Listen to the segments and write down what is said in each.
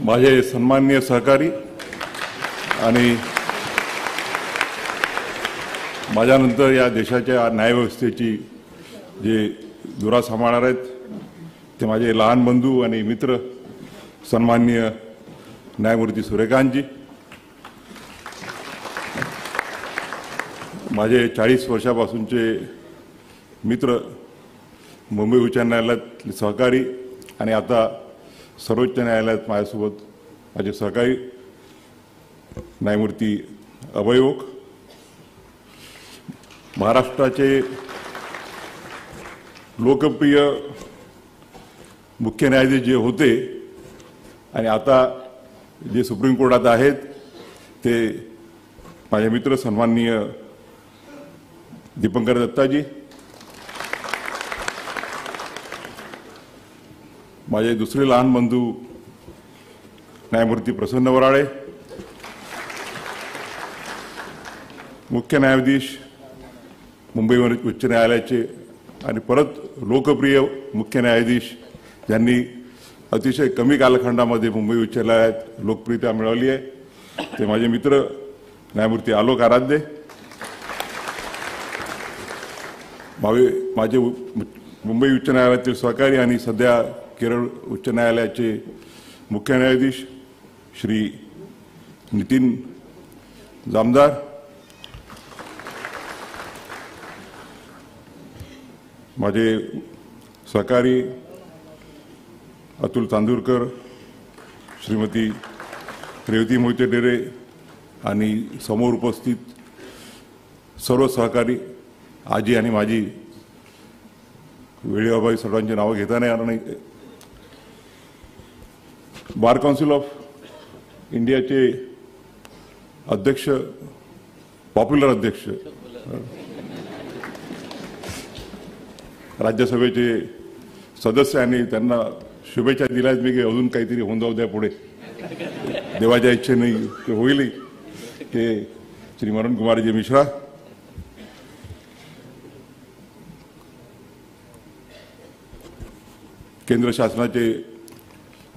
माझे सन्माननीय सहकारी आणि माझ्यानंतर या देशाच्या न्यायव्यवस्थेची जे धुरा सांभाळणार आहेत ते माझे लहान बंधू आणि मित्र सन्माननीय न्यायमूर्ती सूर्यकांतजी, माझे 40 वर्षापासूनचे मित्र मुंबई उच्च न्यायालयातले सहकारी आणि आता सर्वोच्च न्यायालयात माझ्यासोबत माझे सहकारी न्यायमूर्ती अभय ओक, महाराष्ट्राचे लोकप्रिय मुख्य न्यायाधीश जे होते आणि आता जे सुप्रीम कोर्टात आहेत ते माझे मित्र सन्माननीय दीपंकर दत्ताजी, माझे दुसरे लहान बंधू न्यायमूर्ती प्रसन्न वराळे, मुख्य न्यायाधीश मुंबई उच्च न्यायालयाचे आणि परत लोकप्रिय मुख्य न्यायाधीश ज्यांनी अतिशय कमी कालखंडामध्ये मुंबई उच्च न्यायालयात लोकप्रियता मिळवली आहे ते माझे मित्र न्यायमूर्ती आलोक आराध्य, माझे मुंबई उच्च न्यायालयातील सहकारी आणि सध्या केरळ उच्च न्यायालयाचे मुख्य न्यायाधीश श्री नितीन जामदार, माझे सहकारी अतुल चांदूरकर, श्रीमती रेवती मोहिते डेरे आणि समोर उपस्थित सर्व सहकारी आजी आणि माझी वेळेबाई सर्वांची नावं घेता नाही येणार नाही. बार काउन्सिल ऑफ इंडियाचे अध्यक्ष, पॉप्युलर अध्यक्ष, राज्यसभेचे सदस्य आणि त्यांना शुभेच्छा दिल्यात मी की अजून काहीतरी होऊन जाऊ द्या पुढे, देवाच्या इच्छेने ते होईल, ते श्री मरण कुमारजी मिश्रा, केंद्र शासनाचे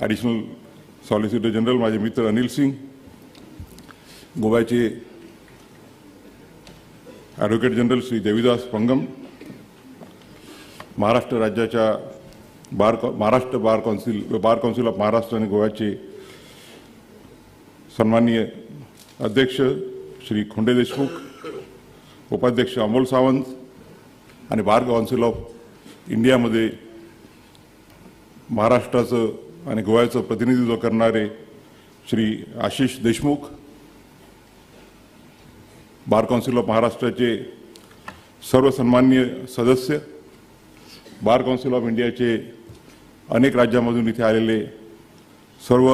ॲडिशनल सॉलिसिटर जनरल माझे मित्र अनिल सिंग, गोव्याचे ॲडव्होकेट जनरल श्री देवीदास पंगम, महाराष्ट्र राज्याच्या महाराष्ट्र बार काउन्सिल ऑफ महाराष्ट्र आणि गोव्याचे सन्माननीय अध्यक्ष श्री खोंडे देशमुख, उपाध्यक्ष अमोल सावंत आणि बार काउन्सिल ऑफ इंडियामध्ये महाराष्ट्राचं आणि गोव्याचं प्रतिनिधित्व करणारे श्री आशिष देशमुख, बार काउन्सिल ऑफ महाराष्ट्राचे सर्व सन्माननीय सदस्य, बार काउन्सिल ऑफ इंडियाचे अनेक राज्यांमधून इथे आलेले सर्व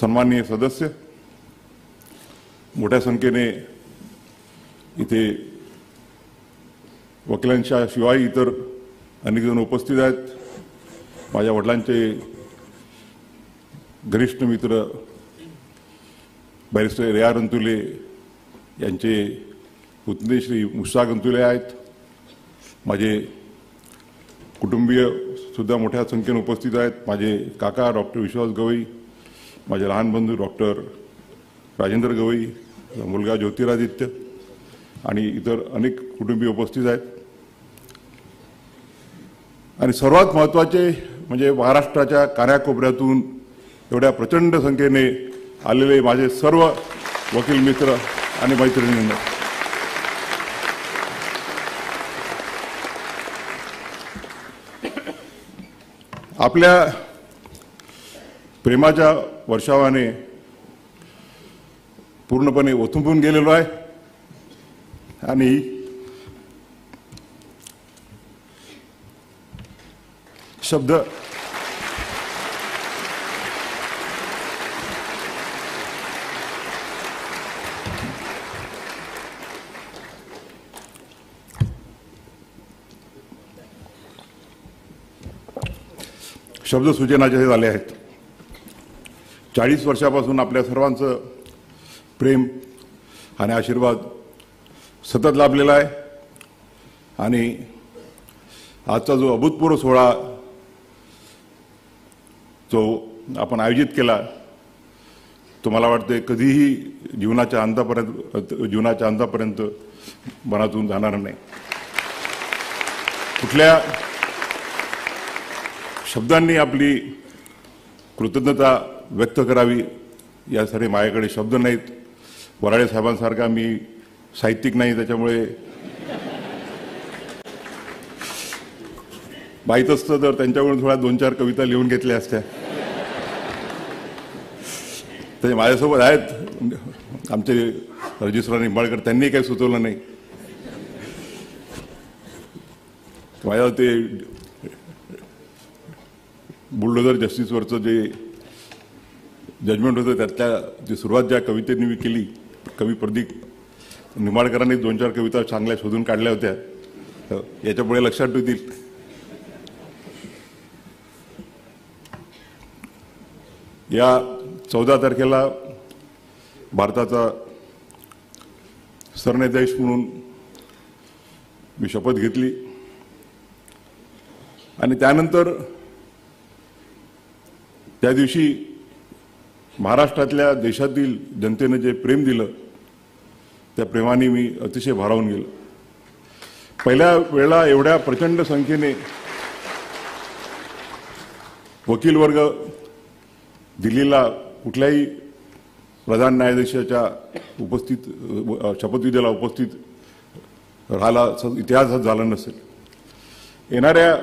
सन्माननीय सदस्य, मोठ्या संख्येने इथे वकिलांच्या शिवाय इतर अनेक जण उपस्थित आहेत. माझ्या वडिलांचे घनिष्ठ मित्र बॅरिस्टर रेया रंतुले यांचे पुतणे श्री मुश्ताक रंतुले आहेत. माझे कुटुंबीय सुद्धा मोठ्या संख्येने उपस्थित आहेत. माझे काका डॉक्टर विश्वास गवई, माझे लहान बंधू डॉक्टर राजेंद्र गवई, मुलगा ज्योतिरादित्य आणि इतर अनेक कुटुंबीय उपस्थित आहेत. आणि सर्वात महत्त्वाचे म्हणजे महाराष्ट्राच्या कानाकोपऱ्यातून एवढ्या प्रचंड संख्येने आलेले माझे सर्व वकील मित्र आणि मैत्रिणींना आपल्या प्रेमाच्या वर्षावाने पूर्णपणे ओथंबून गेलेलो आहे आणि शब्द सूचनाचे झाले आहेत. 40 वर्षापासून आपल्या सर्वांचं प्रेम आणि आशीर्वाद सतत लाभलेला आहे आणि आजचा जो अभूतपूर्व सोहळा जो आपण आयोजित केला तो मला वाटते कधीही जीवनाच्या अंतापर्यंत मनातून जाणार नाही. कुठल्या शब्दांनी आपली कृतज्ञता व्यक्त करावी यासाठी माझ्याकडे शब्द नाहीत. वराडे साहेबांसारखा मी साहित्यिक नाही, त्याच्यामुळे माहीत असतं तर त्यांच्याकडून थोड्या 2-4 कविता लिहून घेतल्या असत्या. ते माझ्यासोबत आहेत आमचे रजिस्ट्रार निंबाळकर, त्यांनी काही सुचवलं नाही. माझ्या ते बुलडोझर जस्टिसवरचं जे जजमेंट होतं त्यातल्या जी सुरुवात ज्या कवितेने मी केली, कवी प्रदीप निंबाळकरांनी 2-4 कविता चांगल्या शोधून काढल्या होत्या, याच्यापुढे लक्षात ठेवतील. या 14 तारखेला भारताचा सरन्यायाधीश म्हणून मी शपथ घेतली आणि त्यानंतर त्या दिवशी महाराष्ट्रातल्या देशातील जनतेने जे प्रेम दिलं त्या प्रेमाने मी अतिशय भारावून गेलो. पहिल्या वेळेला एवढ्या प्रचंड संख्येने वकील वर्ग दिल्लीला कुठल्याही प्रधान न्यायाधीशाच्या शपथविधीला उपस्थित राहायला इतिहासात झाला नसेल. येणाऱ्या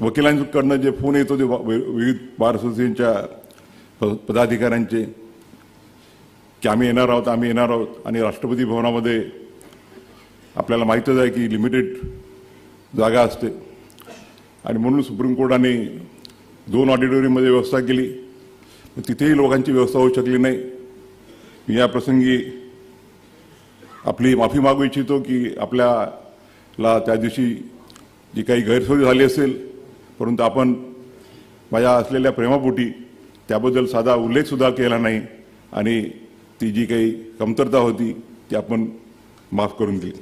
वकिलांकडनं जे फोन येत होते विविध बार असोसिएशनच्या पदाधिकाऱ्यांचे की आम्ही येणार आहोत आणि राष्ट्रपती भवनामध्ये आपल्याला माहीतच आहे की लिमिटेड जागा असते आणि म्हणून सुप्रीम कोर्टाने 2 ऑडिटोरियममध्ये व्यवस्था केली. तिथेही लोकांची व्यवस्था होऊ शकली नाही. मी या प्रसंगी आपली माफी मागू इच्छितो की आपल्याला त्या दिवशी जी काही गैरसोय झाली असेल, परंतु आपण माझ्या असलेल्या प्रेमापोटी त्याबद्दल साधा उल्लेखसुद्धा केला नाही आणि ती जी काही कमतरता होती ती आपण माफ करून दिली.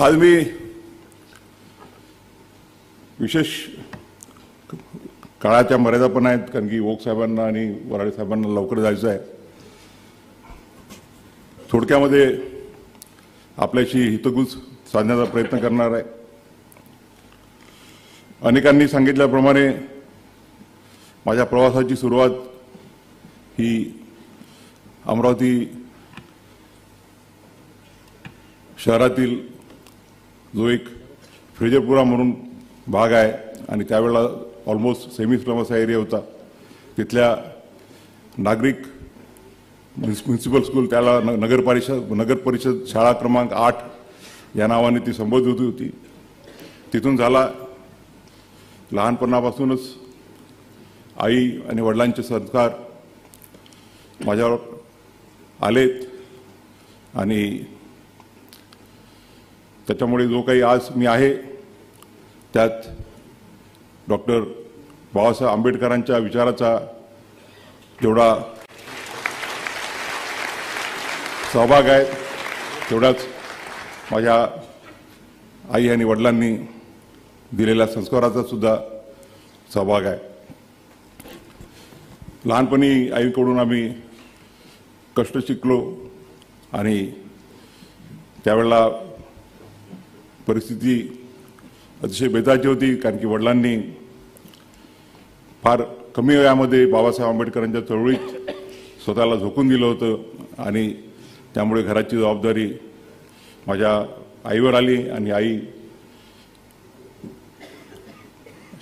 आज मी विशेष काळाच्या मर्यादा पण आहेत, कारण की ओक साहेबांना आणि वराडे साहेबांना लवकर जायचं आहे. थोडक्यामध्ये आपल्याशी हितगुज साधण्याचा प्रयत्न करणार आहे. अनेकांनी सांगितल्याप्रमाणे माझ्या प्रवासाची सुरुवात ही अमरावती शहरातील जो एक फ्रेजरपुरा म्हणून भाग आहे आणि त्यावेळेला ऑलमोस्ट सेमी स्लम असा एरिया होता, तिथल्या नागरिक म्युन्सिपल स्कूल, त्याला नगर परिषद शाळा क्रमांक 8 या नावाने ती संबोधित होती. तिथून झाला. लहानपणापासूनच आई आणि वडिलांचे संस्कार माझ्यावर आलेत आणि त्याच्यामुळे जो काही आज मी आहे त्यात डॉक्टर बाबासाहेब आंबेडकरांच्या विचाराचा जेवढा सहभाग आहे तेवढाच माझ्या आई आणि वडिलांनी दिलेल्या संस्काराचा सुद्धा सहभाग आहे. लहानपणी आईकडून आम्ही कष्ट शिकलो आणि त्यावेळेला परिस्थिती अतिशय बेताची होती, कारण की वडिलांनी फार कमी वयामध्ये बाबासाहेब आंबेडकरांच्या चळवळीत स्वतःला झोकून दिलं होतं आणि त्यामुळे घराची जबाबदारी माझ्या आईवर आली आणि आई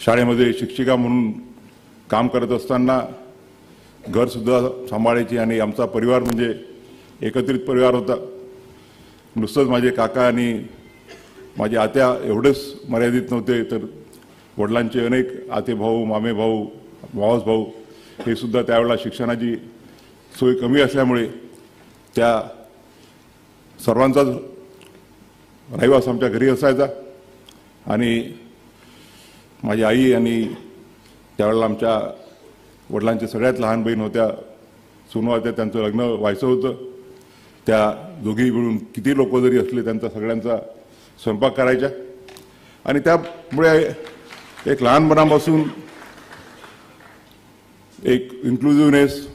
शाळेमध्ये शिक्षिका म्हणून काम करत असताना घरसुद्धा सांभाळायची आणि आमचा परिवार म्हणजे एकत्रित परिवार होता. नुसतंच माझे काका आणि माझे आत्या एवढेच मर्यादित नव्हते, तर वडिलांचे अनेक आते भाऊ, मामे भाऊ, मावस भाऊ हे सुद्धा त्यावेळेला शिक्षणाची सोय कमी असल्यामुळे त्या सर्वांचाच रहिवास आमच्या घरी असायचा आणि माझी आई आणि त्यावेळेला आमच्या वडिलांच्या सगळ्यात लहान बहीण होत्या, सुनू होत्या, त्यांचं लग्न व्हायचं होतं. त्या दोघी मिळून किती लोक जरी असले त्यांचा सगळ्यांचा स्वयंपाक करायच्या आणि त्यामुळे एक लहानपणापासून एक इन्क्लुझिव्हनेस,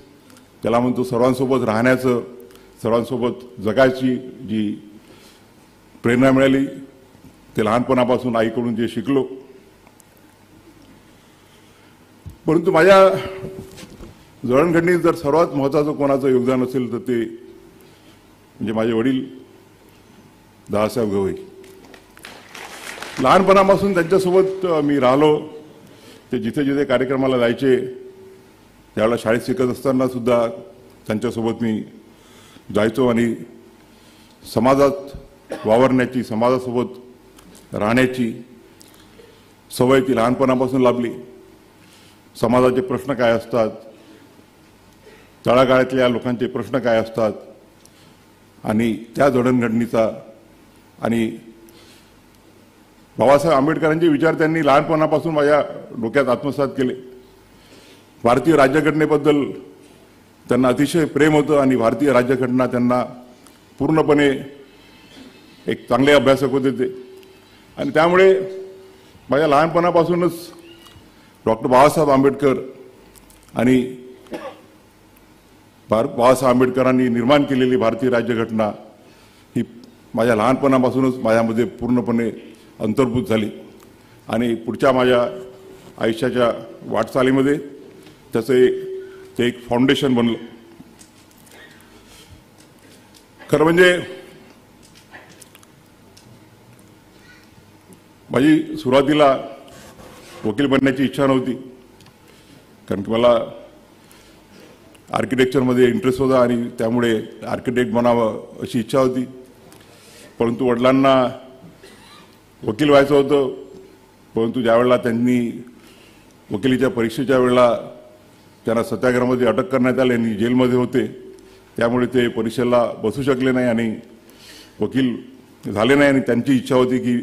त्याला म्हणतो सर्वांसोबत राहण्याचं, सर्वांसोबत जगायची जी प्रेरणा मिळाली ते लहानपणापासून आईकडून जे शिकलो. परंतु माझ्या जडणघडणीत जर सर्वात महत्त्वाचं कोणाचं योगदान असेल तर ते म्हणजे माझे वडील दादासाहेब गवई. लहानपणापासून त्यांच्यासोबत मी राहिलो. ते जिथे जिथे कार्यक्रमाला जायचे त्यावेळेला शाळेत शिकत असताना सुद्धा त्यांच्यासोबत मी जायचो आणि समाजात वावरण्याची, समाजासोबत राहण्याची सवय ती लहानपणापासून लाभली. समाजाचे प्रश्न काय असतात, तळागाळातल्या लोकांचे प्रश्न काय असतात आणि त्या जडणघडणीचा आणि बाबासाहेब आंबेडकरांचे विचार त्यांनी लहानपणापासून माझ्या डोक्यात आत्मसात केले. भारतीय राज्यघटनेबद्दल त्यांना अतिशय प्रेम होतं आणि भारतीय राज्यघटना त्यांना पूर्णपणे एक चांगले अभ्यासक होते ते. आणि त्यामुळे माझ्या लहानपणापासूनच डॉक्टर बाबासाहेब आंबेडकर आणि बाबासाहेब आंबेडकरांनी निर्माण केलेली भारतीय राज्यघटना ही माझ्या लहानपणापासूनच माझ्यामध्ये पूर्णपणे अंतर्भूत झाली आणि पुढच्या माझ्या आयुष्याच्या वाटचालीमध्ये त्याचं ते एक फाउंडेशन बनलं. खरं म्हणजे माझी सुरुवातीला वकील बनण्याची इच्छा नव्हती, कारण की मला आर्किटेक्चरमध्ये इंटरेस्ट होता आणि त्यामुळे आर्किटेक्ट बनावं अशी इच्छा होती. परंतु वडिलांना वकील व्हायचं होतं. परंतु ज्यावेळेला त्यांनी वकिलीच्या परीक्षेच्या वेळेला त्यांना सत्याग्रहामध्ये अटक करण्यात आली आणि जेलमध्ये होते, त्यामुळे ते परीक्षेला बसू शकले नाही आणि वकील झाले नाही. आणि त्यांची इच्छा होती की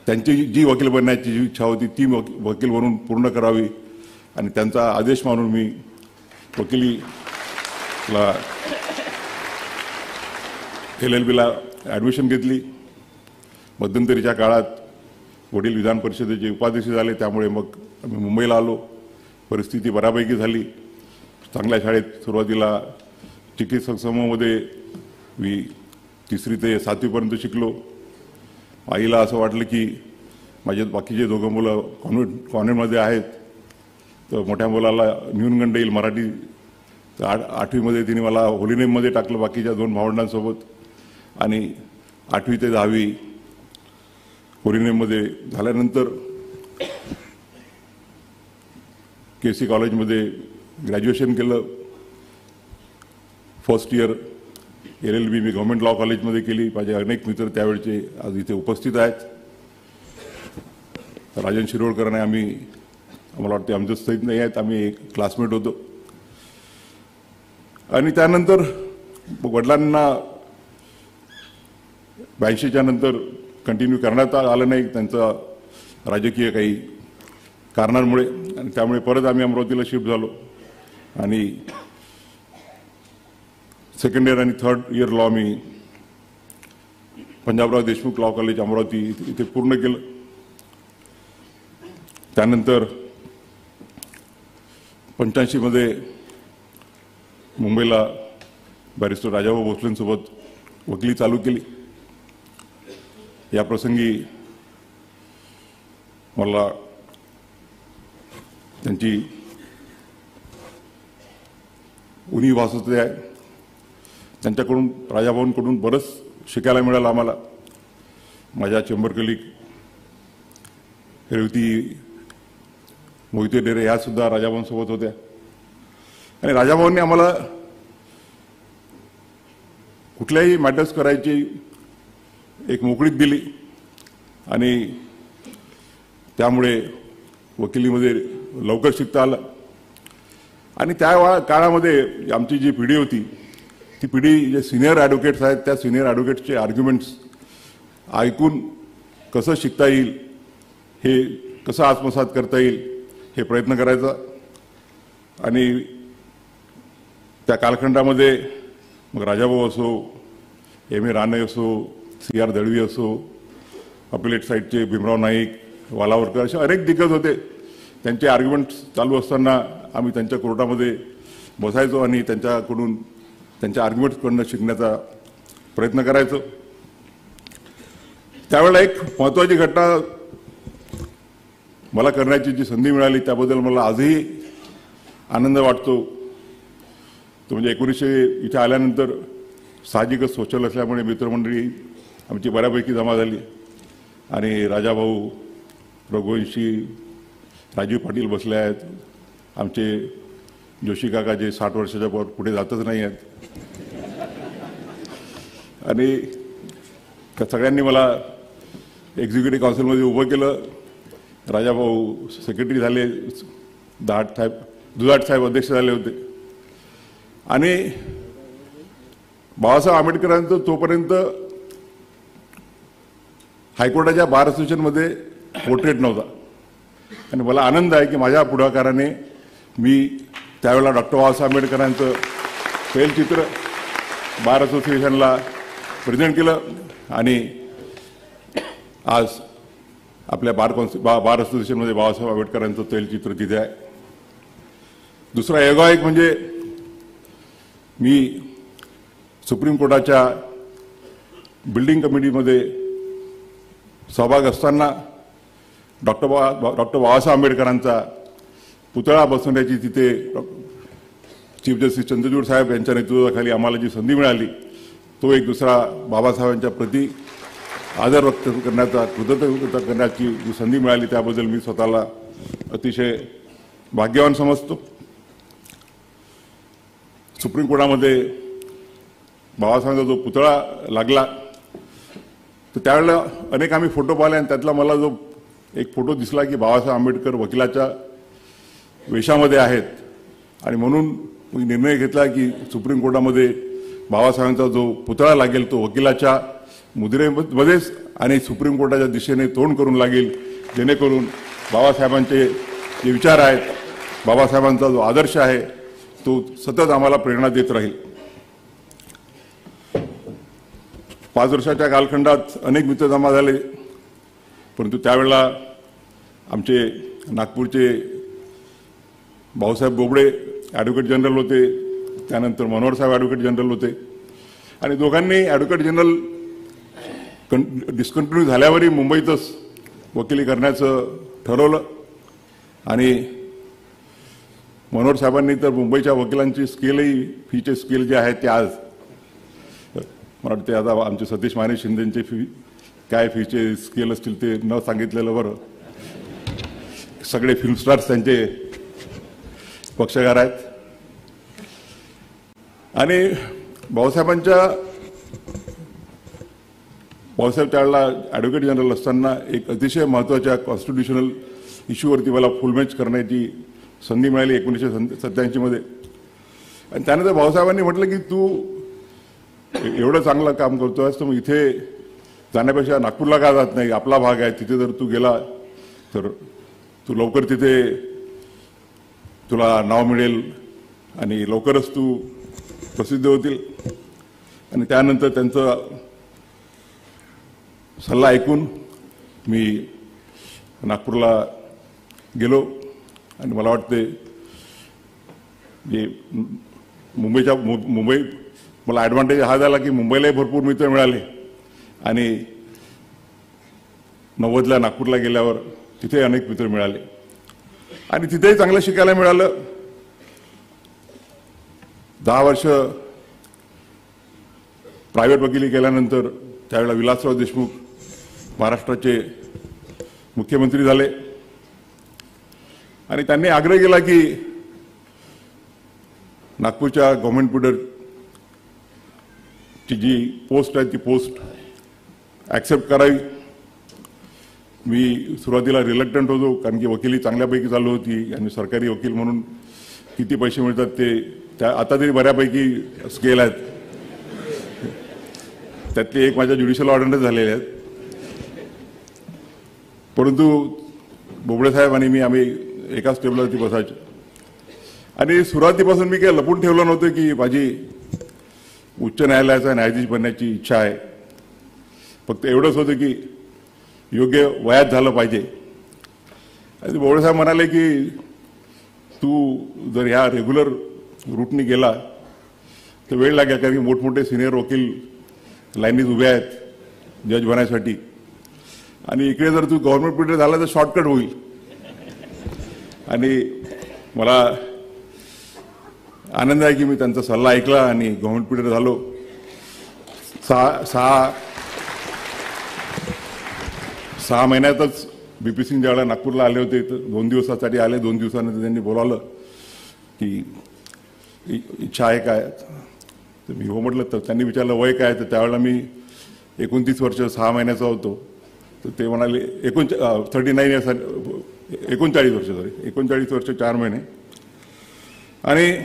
त्यांची जी वकील बनण्याची जी इच्छा होती ती वकील बनून पूर्ण करावी आणि त्यांचा आदेश मानून मी वकिलीला LLBला ॲडमिशन घेतली. मध्यंतरीच्या काळात वडील विधान परिषदेचे उपाध्यक्ष झाले, त्यामुळे मग आम्ही मुंबईला आलो. परिस्थिती बऱ्यापैकी झाली. चांगल्या शाळेत सुरुवातीला चिकित्सक समूहामध्ये मी 3री ते 7वीपर्यंत शिकलो. आईला असं वाटलं की माझे बाकीचे दोघं मुलं कॉन्व्हेंटमध्ये आहेत, तर मोठ्या मुलाला न्यूनगंड येईल मराठी, तर 8वीमध्ये तिने मला होलीनेममध्ये टाकलं बाकीच्या 2 भावंडांसोबत. आणि 8वी ते 10वी होलीनेममध्ये झाल्यानंतर KC कॉलेजमध्ये ग्रॅज्युएशन केलं. फर्स्ट इयर LLB मी गव्हर्नमेंट लॉ कॉलेजमध्ये केली. माझे अनेक मित्र त्यावेळचे आज इथे उपस्थित आहेत. राजन शिरोडकरांनी आम्हाला वाटते आमचं सहित नाही आहेत, आम्ही एक क्लासमेट होतो. आणि त्यानंतर वडिलांना 82च्या नंतर कंटिन्यू करण्यात आलं नाही त्यांचा राजकीय काही कारणांमुळे, आणि त्यामुळे परत आम्ही अमरावतीला शिफ्ट झालो आणि 2nd इयर आणि 3rd इयर लॉ मी पंजाबराव देशमुख लॉ कॉलेज अमरावती इथे पूर्ण केलं. त्यानंतर 85मध्ये मुंबईला बॅरिस्टर राजाभाऊ भोसलेंसोबत वकिली चालू केली. या प्रसंगी मला त्यांची उणीव भासत आहे. त्यांच्याकडून राजाभाऊंकडून बरंच शिकायला मिळालं आम्हाला. माझ्या चेंबर कलीग रेवती मोहिते डेरे ह्या सुद्धा राजाभाऊंसोबत होत्या. आणि राजाभाऊंनी आम्हाला कुठल्याही मॅटर्स करायची एक मोकळीक दिली आणि त्यामुळे वकिलीमध्ये लवकर शिकता आलं. आणि त्या काळामध्ये आमची जी पिढी होती ती पिढी जे सिनियर ॲडव्होकेट्स आहेत त्या सिनियर ॲडव्होकेट्सचे आर्ग्युमेंट्स ऐकून कसं शिकता येईल, हे कसं आत्मसात करता येईल हे प्रयत्न करायचा. आणि त्या कालखंडामध्ये मग राजाभाऊ असो, M.A. राणे असो, C.R. दळवी असो, अपिलेट साईडचे भीमराव नाईक, वालावरकर असे अनेक दिग्गज होते. त्यांचे आर्ग्युमेंट्स चालू असताना आम्ही त्यांच्या कोर्टामध्ये बसायचो आणि त्यांच्याकडून त्यांच्या आर्ग्युमेंट्सकडून शिकण्याचा प्रयत्न करायचो. त्यावेळेला एक महत्त्वाची घटना मला करण्याची जी संधी मिळाली त्याबद्दल मला आजही आनंद वाटतो. तो म्हणजे 1900 इथे आल्यानंतर साहजिकच सोशल असल्यामुळे मित्रमंडळी आमची बऱ्यापैकी जमा झाली आणि राजाभाऊ, रघुवंशी, राजीव पाटील बसले आहेत. आमचे जोशी काका जे 60 वर्षाच्या वर पुढे जातच नाही आहेत. आणि सगळ्यांनी मला एक्झिक्युटिव्ह काउन्सिलमध्ये उभं केलं. राजाभाऊ सेक्रेटरी झाले, दुधाट साहेब अध्यक्ष झाले होते. आणि बाबासाहेब आंबेडकरांचं तोपर्यंत हायकोर्टाच्या बार असोसिएशनमध्ये पोर्ट्रेट नव्हता. आणि मला आनंद आहे की माझ्या पुढाकाराने मी त्यावेळेला डॉक्टर बाबासाहेब आंबेडकरांचं तैलचित्र बार असोसिएशनला प्रेझेंट केलं आणि आज आपल्या बार असोसिएशनमध्ये बाबासाहेब आंबेडकरांचं तैलचित्र तिथे आहे. दुसरा योगायोग म्हणजे मी सुप्रीम कोर्टाच्या बिल्डिंग कमिटीमध्ये सहभाग असताना डॉक्टर बाबासाहेब आंबेडकरांचा पुतळा बसवण्याची तिथे चीफ जस्टिस चंद्रचूड साहेब यांच्या नेतृत्वाखाली आम्हाला जी संधी मिळाली तो एक दुसरा बाबासाहेबांच्या प्रती आदर व्यक्त करण्याचा, कृतज्ञता करण्याची जी संधी मिळाली त्याबद्दल मी स्वतःला अतिशय भाग्यवान समजतो. सुप्रीम कोर्टामध्ये बाबासाहेबांचा जो पुतळा लागला तर त्यावेळेला अनेक आम्ही फोटो पाहिले आणि त्यातला मला जो एक फोटो दिसला की बाबासाहेब आंबेडकर वकिलाच्या वेशामध्ये आहेत आणि म्हणून मी निर्णय घेतला की सुप्रीम कोर्टामध्ये बाबासाहेबांचा जो पुतळा लागेल तो वकिलाच्या मुद्रेमध्येच आणि सुप्रीम कोर्टाच्या दिशेने तोंड करून लागेल, जेणेकरून बाबासाहेबांचे जे विचार आहेत, बाबासाहेबांचा जो आदर्श आहे तो सतत आम्हाला प्रेरणा देत राहील. 5 वर्षाच्या कालखंडात अनेक मित्र जमा झाले, परंतु त्यावेळेला आमचे नागपूरचे भाऊसाहेब बोबडे ॲडव्होकेट जनरल होते, त्यानंतर मनोहर साहेब ॲडव्होकेट जनरल होते आणि दोघांनी ॲडव्होकेट जनरल डिस्कंटिन्यू झाल्यावरही मुंबईतच वकिली करण्याचं ठरवलं. आणि मनोहर साहेबांनी तर मुंबईच्या वकिलांची स्केलही, फीचे स्केल जे आहेत ते आज मला वाटते आता आमचे सतीश माने शिंदेचे फी काय फीचे स्केल असतील ते न सांगितलेलं बरं. सगळे फिल्म स्टार्स त्यांचे पक्षकार आहेत. आणि बाबासाहेब त्यावेळेला ॲडव्होकेट जनरल असताना एक अतिशय महत्त्वाच्या कॉन्स्टिट्युशनल इश्यूवरती मला फुलमॅच करण्याची संधी मिळाली 1987 मध्ये. आणि त्यानंतर बाबासाहेबांनी म्हटलं की तू एवढं चांगलं काम करतोयस तर मग इथे जाण्यापेक्षा नागपूरला का जात नाही, आपला भाग आहे तिथे जर तू गेला तर तू लवकर तिथे तुला नाव मिळेल आणि लवकरच तू प्रसिद्ध होतील. आणि त्यानंतर त्यांचा सल्ला ऐकून मी नागपूरला गेलो आणि मला वाटते जे मुंबई मला ॲडव्हान्टेज हा झाला की मुंबईलाही भरपूर मित्र मिळाले आणि 90ला नागपूरला गेल्यावर तिथे अनेक मित्र मिळाले आणि तिथेही चांगलं शिकायला मिळालं. 10 वर्ष प्रायव्हेट वकिली केल्यानंतर त्यावेळेला विलासराव देशमुख महाराष्ट्राचे मुख्यमंत्री झाले आणि त्यांनी आग्रह केला की नागपूरच्या गव्हर्नमेंट पुढची जी पोस्ट आहे ती पोस्ट ॲक्सेप्ट करावी. मी सुरुवातीला रिलक्टंट होतो कारण की वकिली चांगल्यापैकी चालू होती आणि सरकारी वकील म्हणून किती पैसे मिळतात ते त्या आता तरी बऱ्यापैकी स्केल आहेत. त्यातले एक माझ्या ज्युडिशियल ऑर्डरच झालेले आहेत. परंतु बोबडे साहेब आणि मी आम्ही एकाच टेबलवरती बसायचो आणि सुरुवातीपासून मी काही लपून ठेवलं नव्हतं की माझी उच्च न्यायालयाचा न्यायाधीश बनण्याची इच्छा आहे. फक्त एवढंच होतं की योग्य वयात झालं पाहिजे बोबडे म्हणाले की तू जर ह्या रेग्युलर रूटनी गेला तर वेळ लागेल, कारण की मोठमोठे सिनियर वकील लाईनीत उभे आहेत जज बनण्यासाठी, आणि इकडे जर तू गव्हर्नमेंट पीरियड झाला तर शॉर्टकट होईल. आणि मला आनंद आहे की मी त्यांचा सल्ला ऐकला आणि गव्हर्नमेंट पीरियड झालो. सहा महिन्यातच BP सिंग ज्यावेळेला नागपूरला आले होते तर 2 दिवसासाठी आले. 2 दिवसानंतर त्यांनी बोलावलं की इच्छा आहे काय, तर मी हो म्हटलं. तर त्यांनी विचारलं वय काय, तर त्यावेळेला मी 29 वर्ष 6 महिन्याचा होतो. तर ते म्हणाले 39 इयर्स, 39 वर्ष, सॉरी 39 वर्ष 4 महिने. आणि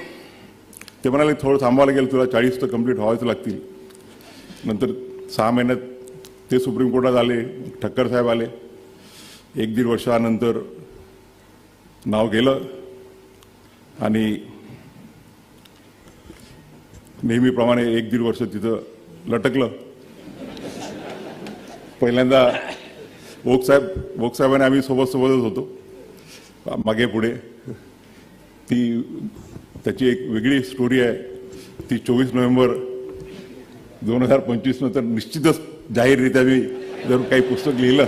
ते म्हणाले थोडं थांबायला गेलं, तुला 40 तर कंप्लीट व्हावेच लागतील. नंतर 6 महिन्यात ते सुप्रीम कोर्टात आले, ठक्कर साहेब आले. 1-1.5 वर्षानंतर नाव गेलं आणि नेहमीप्रमाणे 1-1.5 वर्ष तिथं लटकलं. पहिल्यांदा ओक साहेबांनी आम्ही सोबतच होतो, मागे पुढे. त्याची एक वेगळी स्टोरी आहे. ती 24 नोव्हेंबर 2025 नंतर निश्चितच जाहीररित्या मी जर काही पुस्तक लिहिलं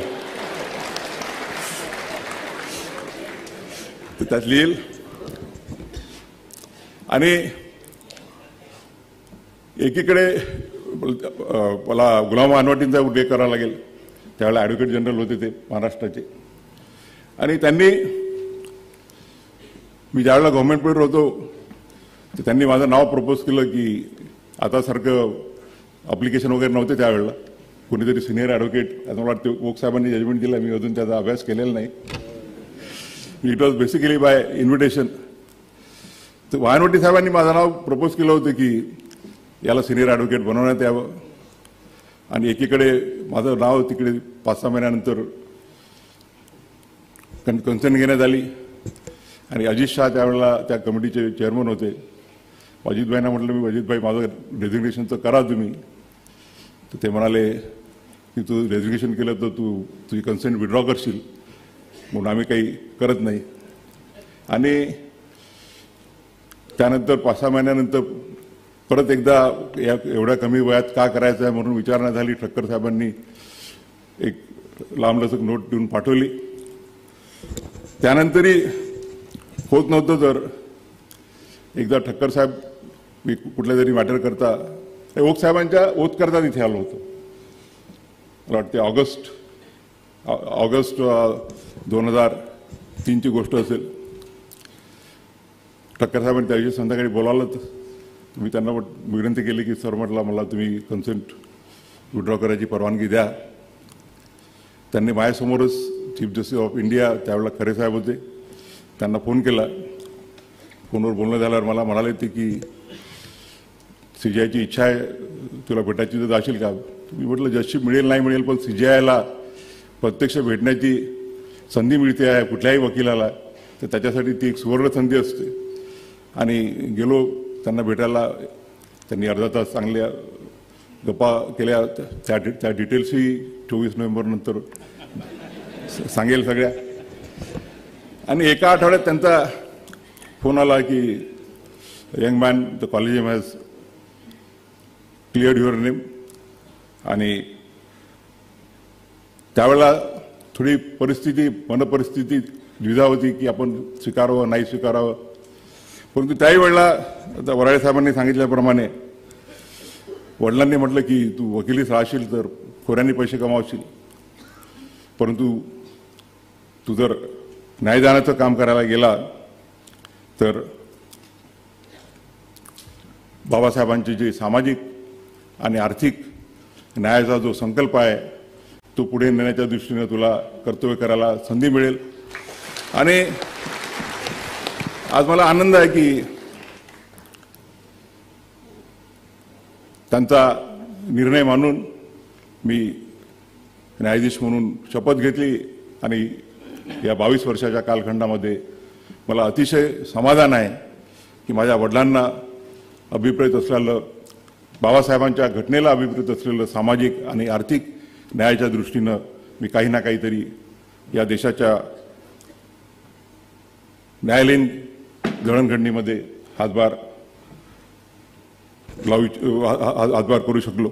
तर त्यात लिहिल. आणि एकीकडे मला गुलाम अनवाटींचा उल्लेख करावा लागेल. त्यावेळेला ॲडव्होकेट जनरल होते ते महाराष्ट्राचे, आणि त्यांनी, मी ज्यावेळेला गव्हर्नमेंट पिरियड होतो तर त्यांनी माझं नाव प्रपोज केलं की आता सारखं अप्लिकेशन वगैरे नव्हते त्यावेळेला, कोणीतरी सिनियर ॲडव्होकेट, आता मला वाटतं ओक साहेबांनी जजमेंट दिलं, मी अजून त्याचा अभ्यास केलेला नाही. It was basically bye invitation. तर वायनवटी साहेबांनी माझं नाव प्रपोज केलं होतं की याला सिनियर ॲडव्होकेट बनवण्यात यावं. आणि एकीकडे माझं नाव तिकडे 5-6 महिन्यानंतर कन्सर्न घेण्यात आली. आणि अजित शाह त्यावेळेला त्या कमिटीचे चेअरमन होते. अजितभाईंना म्हटलं मी, अजितभाई माझं डेझिग्नेशनचं करा तुम्ही. तर ते म्हणाले की तू डेझिग्नेशन केलं तर तुझी कन्सेंट विड्रॉ करशील, म्हणून आम्ही काही करत नाही. आणि त्यानंतर 5-6 महिन्यानंतर परत एकदा एवढ्या कमी वयात का करायचं आहे म्हणून विचारणा झाली. ठक्कर साहेबांनी एक लांबलचक नोट देऊन पाठवली. त्यानंतरही होत नव्हतं तर एकदा ठक्कर साहेब, मी कुठल्या तरी मॅटर करता ओक साहेबांच्या ओत करता तिथे आलो होतो. मला वाटते ऑगस्ट 2003ची गोष्ट असेल. ठक्कर साहेबांनी त्या दिवशी संध्याकाळी बोलावलं. तर मी त्यांना विनंती केली की सर, म्हटलं मला तुम्ही कन्सेंट विड्रॉ करायची परवानगी द्या. त्यांनी माझ्यासमोरच चीफ जस्टिस ऑफ इंडिया त्यावेळेला खरे साहेब होते, त्यांना फोन केला. फोनवर बोलणं झाल्यावर मला म्हणाले ते की CJIची इच्छा आहे तुला भेटायची तर जाशील का. मी म्हटलं जजशिप मिळेल नाही मिळेल, पण CJIला प्रत्यक्ष भेटण्याची संधी मिळते आहे कुठल्याही वकिलाला, तर त्याच्यासाठी ती एक सुवर्ण संधी असते. आणि गेलो त्यांना भेटायला. त्यांनी अर्धा तास चांगल्या गप्पा केल्या. त्या डिटेल्सही 24 नोव्हेंबर नंतर सांगेल सगळ्या. आणि एका आठवड्यात त्यांचा फोन आला की young man, the collegium has cleared your name. आणि त्यावेळेला थोडी मनपरिस्थिती द्विधा होती की आपण स्वीकारावं नाही स्वीकारावं. परंतु त्याही वेळेला आता वराळे साहेबांनी सांगितल्याप्रमाणे वडिलांनी म्हटलं की तू वकिलीच राहशील तर खोऱ्यांनी पैसे कमावशील, परंतु तू जर न्यायदानाचं काम करायला गेला तर बाबासाहेबांचे जे सामाजिक आणि आर्थिक न्यायाचा जो संकल्प आहे तो पुढे नेण्याच्या दृष्टीने तुला कर्तव्य करायला संधी मिळेल. आणि आज मला आनंद आहे की त्यांचा निर्णय मानून मी न्यायाधीश म्हणून शपथ घेतली. आणि या 22 वर्षाच्या कालखंडामध्ये मला अतिशय समाधान आहे की माझ्या वडिलांना अभिप्रेत असलेलं, बाबासाहेबांच्या घटनेला अभिप्रेत असलेलं सामाजिक आणि आर्थिक न्यायाच्या दृष्टीनं मी काही ना काहीतरी या देशाच्या न्यायालयीन जडणघडणीमध्ये हातभार करू शकलो।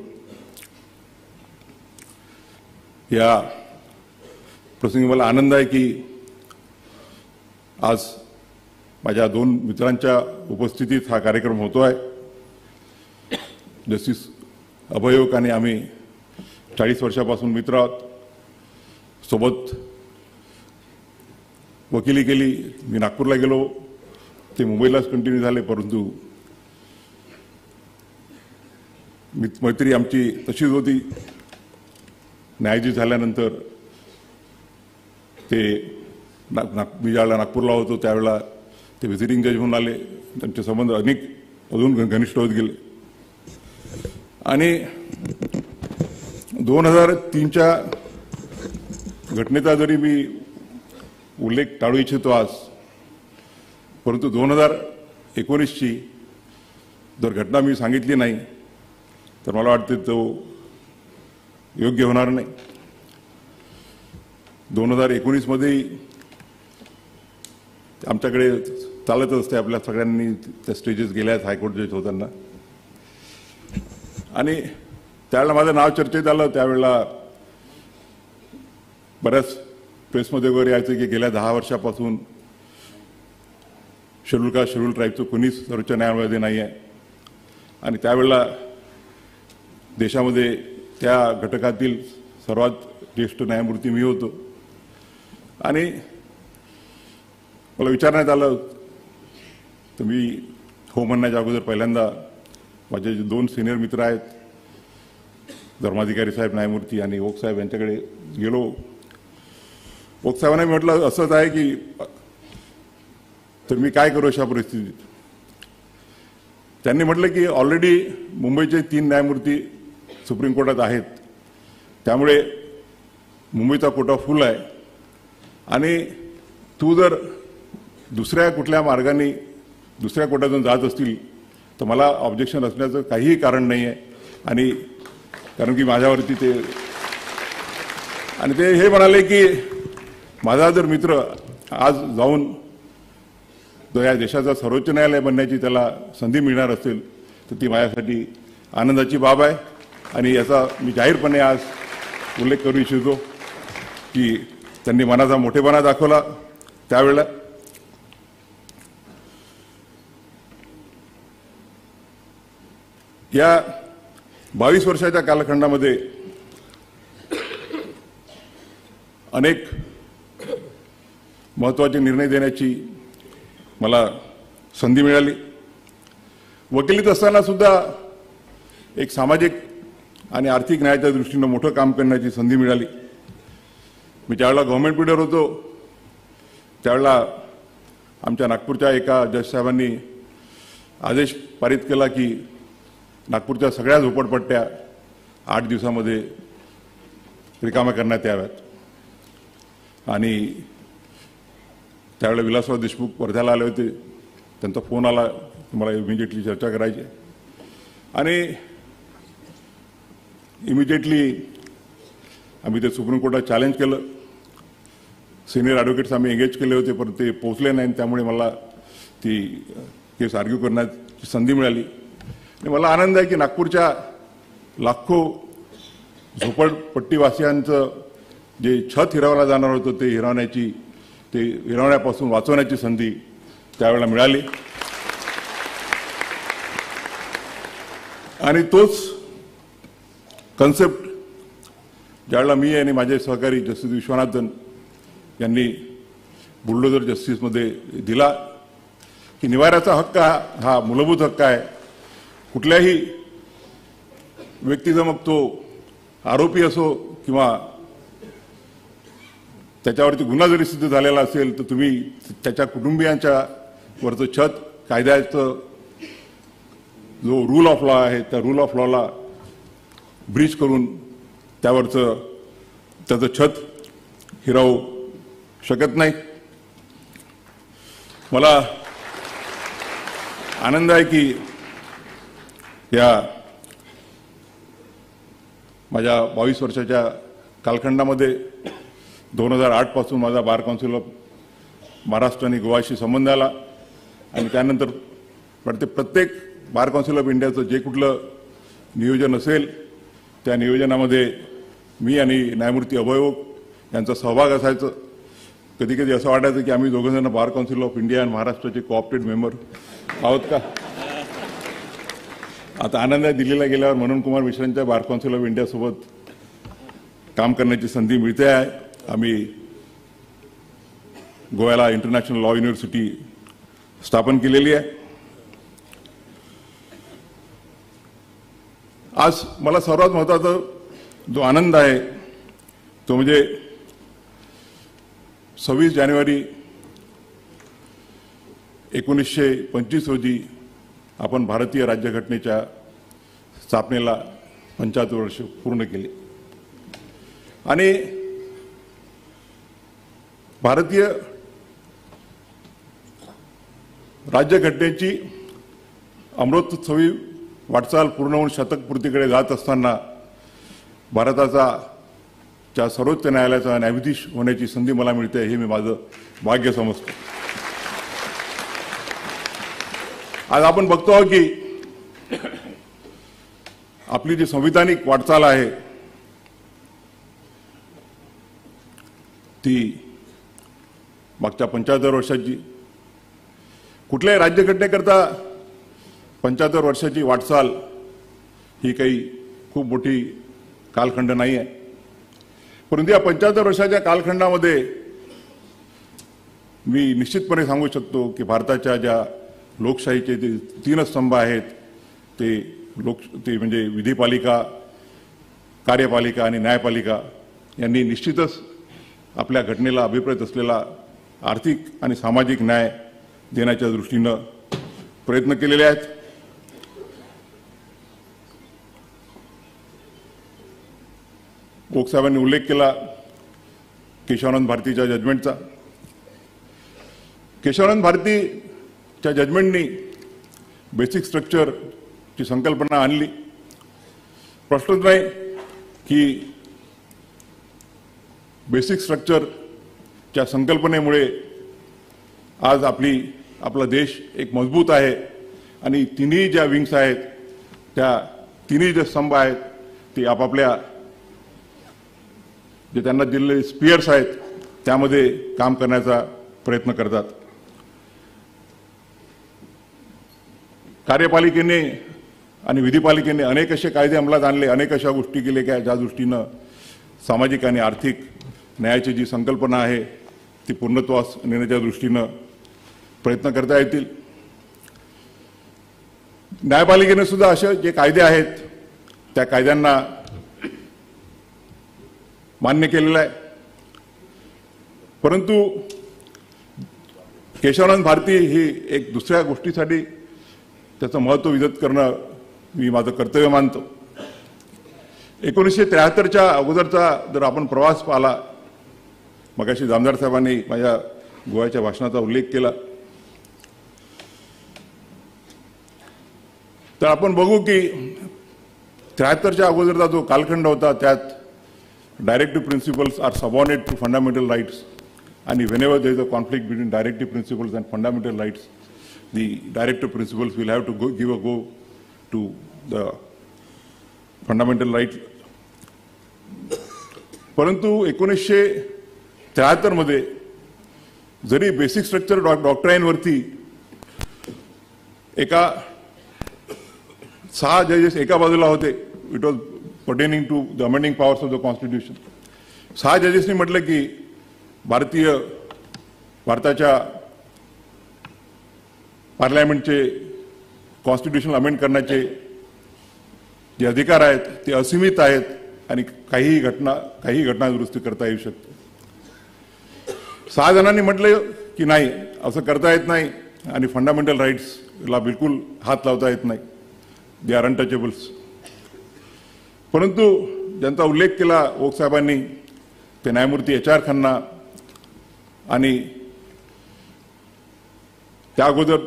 या प्रसंगी मला आनंद आहे की आज माझ्या दोन मित्रांच्या उपस्थितीत हा कार्यक्रम होतो आहे। जस्टिस अभयोग आणि आम्ही 40 वर्षापासून मित्र आहोत, सोबत वकिली केली। मी नागपूरला गेलो, ते मुंबईलाच कंटिन्यू झाले, परंतु मैत्री आमची तशीच होती। न्यायाधीश झाल्यानंतर ते मी ज्यावेळेला नागपूरला होतो त्यावेळेला ते व्हिजिटिंग जज म्हणून आले। त्यांचे संबंध अजून घनिष्ठ होत गेले आणि 2003च्या घटनेचा जरी मी उल्लेख टाळू इच्छितो आज, परंतु 2019ची जर घटना मी सांगितली नाही तर मला वाटते तो योग्य होणार नाही। 2019मध्ये आमच्याकडे चालत असते, आपल्या सगळ्यांनी त्या स्टेजेस गेल्या आहेत हायकोर्ट जज होताना, आणि त्यावेळेला माझं नाव चर्चेत आलं। त्यावेळेला बऱ्याच प्रेसमध्ये वगैरे यायचं की गेल्या 10 वर्षापासून शेड्यूल कास्ट शेड्यूल ट्राईबचं कोणीच सर्वोच्च न्यायालयामध्ये नाही आहे, आणि त्यावेळेला देशामध्ये त्या घटकातील सर्वात ज्येष्ठ न्यायमूर्ती मी होतो। आणि मला विचारण्यात आलं तर मी हो म्हणण्याच्या अगोदर पहिल्यांदा माझे जे 2 सिनियर मित्र आहेत, धर्माधिकारी साहेब न्यायमूर्ती आणि ओक साहेब, यांच्याकडे गेलो। ओक साहेबांनी म्हटलं असंच आहे की तर मी काय करू अशा परिस्थितीत। त्यांनी म्हटलं की ऑलरेडी मुंबईचे 3 न्यायमूर्ती सुप्रीम कोर्टात आहेत, त्यामुळे मुंबईचा कोटा फुल आहे, आणि तू जर दुसऱ्या कुठल्या मार्गाने दुसऱ्या कोर्टातून जात असतील तर मला ऑब्जेक्शन असण्याचं काहीही कारण नाही आहे। आणि कारण की माझ्यावरती ते हे म्हणाले की माझा जर मित्र आज जाऊन जर या देशाचा सर्वोच्च न्यायालय बनण्याची त्याला संधी मिळणार असेल तर ती माझ्यासाठी आनंदाची बाब आहे। आणि याचा मी जाहीरपणे आज उल्लेख करू इच्छितो की त्यांनी मनाचा मोठेपणा दाखवला त्यावेळेला। या 22 वर्षाच्या कालखंडामध्ये अनेक महत्त्वाचे निर्णय देण्याची मला संधी मिळाली। वकिलीत असताना सुद्धा एक सामाजिक आणि आर्थिक न्यायाच्या दृष्टीने मोठं काम करण्याची संधी मिळाली। मी ज्यावेळेला गव्हर्नमेंट बिल्डर होतो त्यावेळेला आमच्या नागपूरच्या एका जज साहेबांनी आदेश पारित केला की नागपूरच्या सगळ्या झोपडपट्ट्या 8 दिवसामध्ये रिकाम्या करण्यात याव्यात। आणि त्यावेळेला विलासराव देशमुख वर्ध्याला आले होते, त्यांचा फोन आला, मला इमिजिएटली चर्चा करायची, आणि इमिजिएटली आम्ही ते सुप्रीम कोर्टात चॅलेंज केलं। सिनियर ॲडव्होकेट्स आम्ही एंगेज केले होते, पण ते पोहोचले नाही, त्यामुळे मला ती केस आर्ग्यू करण्याची संधी मिळाली। आणि मला आनंद आहे की नागपूरच्या लाखो झोपडपट्टीवासियांचं जे छत हिरावलं जाणार होतं ते हिरावण्यापासून वाचवण्याची संधी त्यावेळेला मिळाली। आणि तोच कन्सेप्ट ज्यावेळेला मी आणि माझे सहकारी जस्टिस विश्वनाथन यांनी बुलडोजर जस्टिसमध्ये दिला की निवाऱ्याचा हक्क हा मूलभूत हक्क आहे। कुठल्याही व्यक्तीचा, मग तो आरोपी असो किंवा त्याच्यावरती गुन्हा जरी सिद्ध झालेला असेल तर तुम्ही त्याच्या कुटुंबियांच्या वरचं छत, कायद्याचं जो रूल ऑफ लॉ आहे त्या रूल ऑफ लॉला ब्रीच करून त्याचं छत हिरावू शकत नाही। मला आनंद आहे की या माझ्या 22 वर्षाच्या कालखंडामध्ये 2008 पासून माझा बार काउन्सिल ऑफ महाराष्ट्र आणि गोवाशी संबंध आला आणि त्यानंतर वाटते प्रत्येक बार काउन्सिल ऑफ इंडियाचं जे कुठलं नियोजन असेल त्या नियोजनामध्ये मी आणि न्यायमूर्ती अभय ओक यांचा सहभाग असायचं. कधी कधी असं वाटायचं की आम्ही दोघंजण बार काउन्सिल ऑफ इंडिया आणि महाराष्ट्राचे कोऑपरेट मेंबर आहोत का. आता आनंद आहे दिल्लीला गेल्यावर मनोज कुमार मिश्रांच्या बार काउन्सिल ऑफ इंडियासोबत काम करण्याची संधी मिळते आहे. आम्ही गोव्याला इंटरनॅशनल लॉ युनिव्हर्सिटी स्थापन केलेली आहे. आज मला सर्वात महत्त्वाचा जो आनंद आहे तो म्हणजे 26 जानेवारी 1925 रोजी आपण भारतीय राज्यघटनेच्या स्थापनेला 75 वर्ष पूर्ण केले आणि भारतीय राज्यघटनेची अमृतोत्सवी वाटचाल पूर्ण होऊन शतकपूर्तीकडे जात असताना भारताचा सर्वोच्च न्यायालयाचा न्यायाधीश होण्याची संधी मला मिळते हे मी माझं भाग्य समजतो. आज आपण बघतो आहोत की आपली जी संविधानिक वाटचाल आहे ती मागच्या 75 वर्षाची कुठल्याही राज्यघटनेकरता 75 वर्षाची वाटचाल ही काही खूप मोठी कालखंड नाही आहे. परंतु या 75 वर्षाच्या कालखंडामध्ये मी निश्चितपणे सांगू शकतो की भारताच्या ज्या लोकशाहीचे जे 3 स्तंभ आहेत ते म्हणजे विधिपालिका, कार्यपालिका आणि न्यायपालिका यांनी निश्चितच आपल्या घटनेला अभिप्रेत असलेला आर्थिक आणि सामाजिक न्याय देण्याच्या दृष्टीनं प्रयत्न केलेले आहेत. ओक साहेबांनी उल्लेख केला केशवानंद भारतीच्या जजमेंटचा. केशवानंद भारतीच्या जजमेंटनी बेसिक स्ट्रक्चरची संकल्पना आणली. प्रश्नच नाही की बेसिक स्ट्रक्चरच्या संकल्पनेमुळे आज आपला देश एक मजबूत आहे आणि तिन्ही ज्या विंग्स आहेत त्या तिन्ही जे स्तंभ आहेत ते आपापल्या जे त्यांना दिलेले स्पियर्स आहेत त्यामध्ये काम करण्याचा प्रयत्न करतात. कार्यपालिकेने आणि विधिपालिकेने अनेक असे कायदे अंमलात आणले, अनेक अशा गोष्टी केल्या की ज्या दृष्टीनं सामाजिक आणि आर्थिक न्यायाची जी संकल्पना आहे ती पूर्णत्वास नेण्याच्या दृष्टीनं प्रयत्न करता येतील. न्यायपालिकेने सुद्धा असे जे कायदे आहेत त्या कायद्यांना मान्य केलेलं आहे. परंतु केशवानंद भारती ही एक दुसऱ्या गोष्टीसाठी त्याचं महत्त्व विजत करणं मी माझं कर्तव्य मानतो. 1973च्या अगोदरचा जर आपण प्रवास पाहिला, मगाशी जामदार साहेबांनी माझ्या गोव्याच्या भाषणाचा उल्लेख केला, तर आपण बघू की 73च्या अगोदरचा जो कालखंड होता त्यात directive principles are subordinate to fundamental rights आणि whenever there is a conflict between directive principles and fundamental rights, the directive principles will have to give a go to the fundamental rights. परंतु 1973 मध्ये जरी basic structure डॉक्ट्राईनवरती एका 6 जजेस एका बाजूला होते, it was pertaining to the amending powers of the constitution. 6 जजेसनी म्हटलं की भारताच्या पार्लमेंटचे कॉन्स्टिट्यूशन अमेंड करण्याचे जे अधिकार आहेत ते असीमित आहेत आणि काही घटना दुरुस्ती करता येऊ शकते. 6 जणांनी म्हटलं की नाही, असं करता येत नाही आणि फंडामेंटल राईट्सला बिलकुल हात लावता येत नाही, दे आर अनटचेबल्स. परंतु ज्यांचा उल्लेख केला ओक साहेबांनी ते न्यायमूर्ती HR खन्ना आणि त्या अगोदर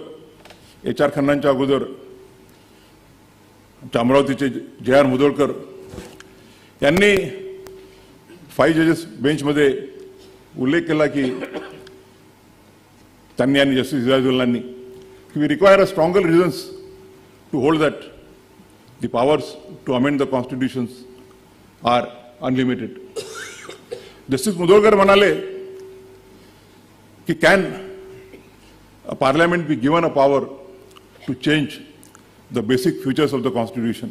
HR खन्नांच्या अगोदर अमरावतीचे JR मुदोळकर यांनी 5 जजेस बेंचमध्ये उल्लेख केला की त्यांनी आणि जस्टिस सिराजुल्लांनी की we require a stronger reasons to hold that the powers to amend the constitutions are unlimited. Justice Mudholkar म्हणाले की can a parliament be given a power to change the basic features of the constitution.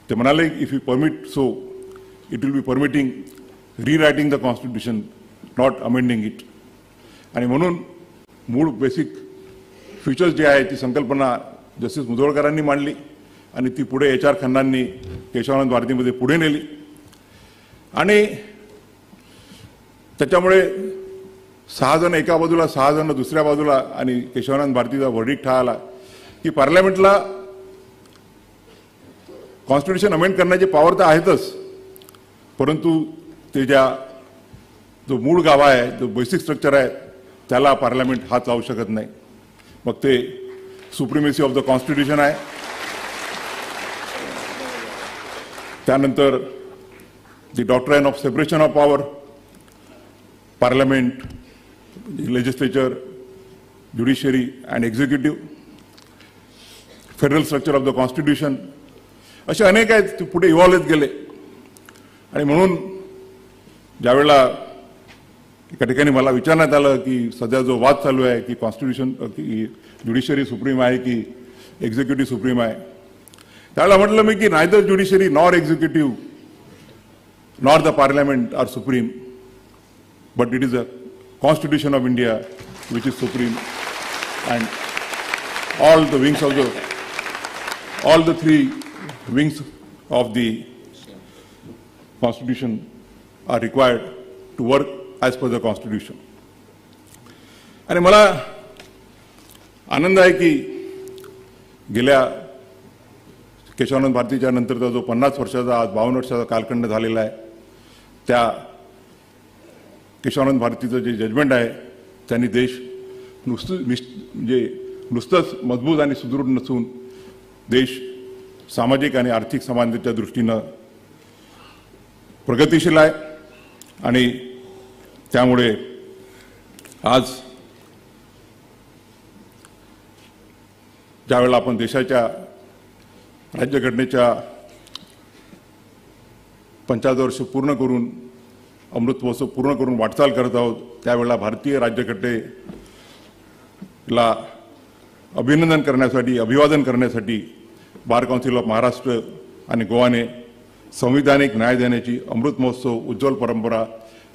ते म्हणाले if we permit so it will be permitting rewriting the constitution, not amending it. आणि म्हणून मूळ basic features जे आहे ती संकल्पना justice मुधोळकरांनी मांडली आणि ती पुढे HR खन्नांनी केशवानंद भारतीमध्ये पुढे नेली आणि त्याच्यामुळे 6 जण एका बाजूला 6 जण दुसऱ्या बाजूला आणि केशवानंद भारतीचा वर्डिक्ट हा आला की पार्लमेंटला कॉन्स्टिट्यूशन अमेंड करण्याची पॉवर तर आहेतच, परंतु ते जो मूळ गाभा आहे, जो बेसिक स्ट्रक्चर आहे त्याला पार्लमेंट हात लावू शकत नाही. मग ते सुप्रिमेसी ऑफ द कॉन्स्टिट्यूशन आहे, त्यानंतर the doctrine of separation of power, parliament, legislature, judiciary and executive, federal structure of the constitution, असे अनेक आहेत ते पुढे इव्हॉल्व होत गेले. आणि म्हणून ज्यावेळेला एका ठिकाणी मला विचारण्यात आलं की सध्या जो वाद चालू आहे की कॉन्स्टिट्यूशन की ज्युडिशरी सुप्रीम आहे की एक्झिक्युटिव्ह सुप्रीम आहे, त्यावेळेला म्हटलं मी की neither judiciary nor executive nor the parliament are supreme, but it is a Constitution of India which is supreme, and all the 3 wings of the Constitution are required to work as per the Constitution. आणि मला आनंद आहे की गेल्या केशवानंद भारतीच्या नंतरचा जो 50 वर्षाचा आज 52 वर्षाचा कालखंड झालेला आहे, त्या केशवानंद भारतीचं जे जजमेंट आहे त्यांनी देश नुसतंच मजबूत आणि सुदृढ नसून देश सामाजिक आणि आर्थिक समानतेच्या दृष्टीनं प्रगतिशील आहे. आणि त्यामुळे आज ज्यावेळेला आपण देशाच्या राज्यघटनेच्या 75 वर्ष पूर्ण करून अमृत महोत्सव पूर्ण करून वाटचाल करत आहोत, त्यावेळेला भारतीय राज्यघटनेला अभिनंदन करण्यासाठी, अभिवादन करण्यासाठी बार काउन्सिल ऑफ महाराष्ट्र आणि गोवाने संविधानिक न्याय देण्याची अमृत महोत्सव उज्ज्वल परंपरा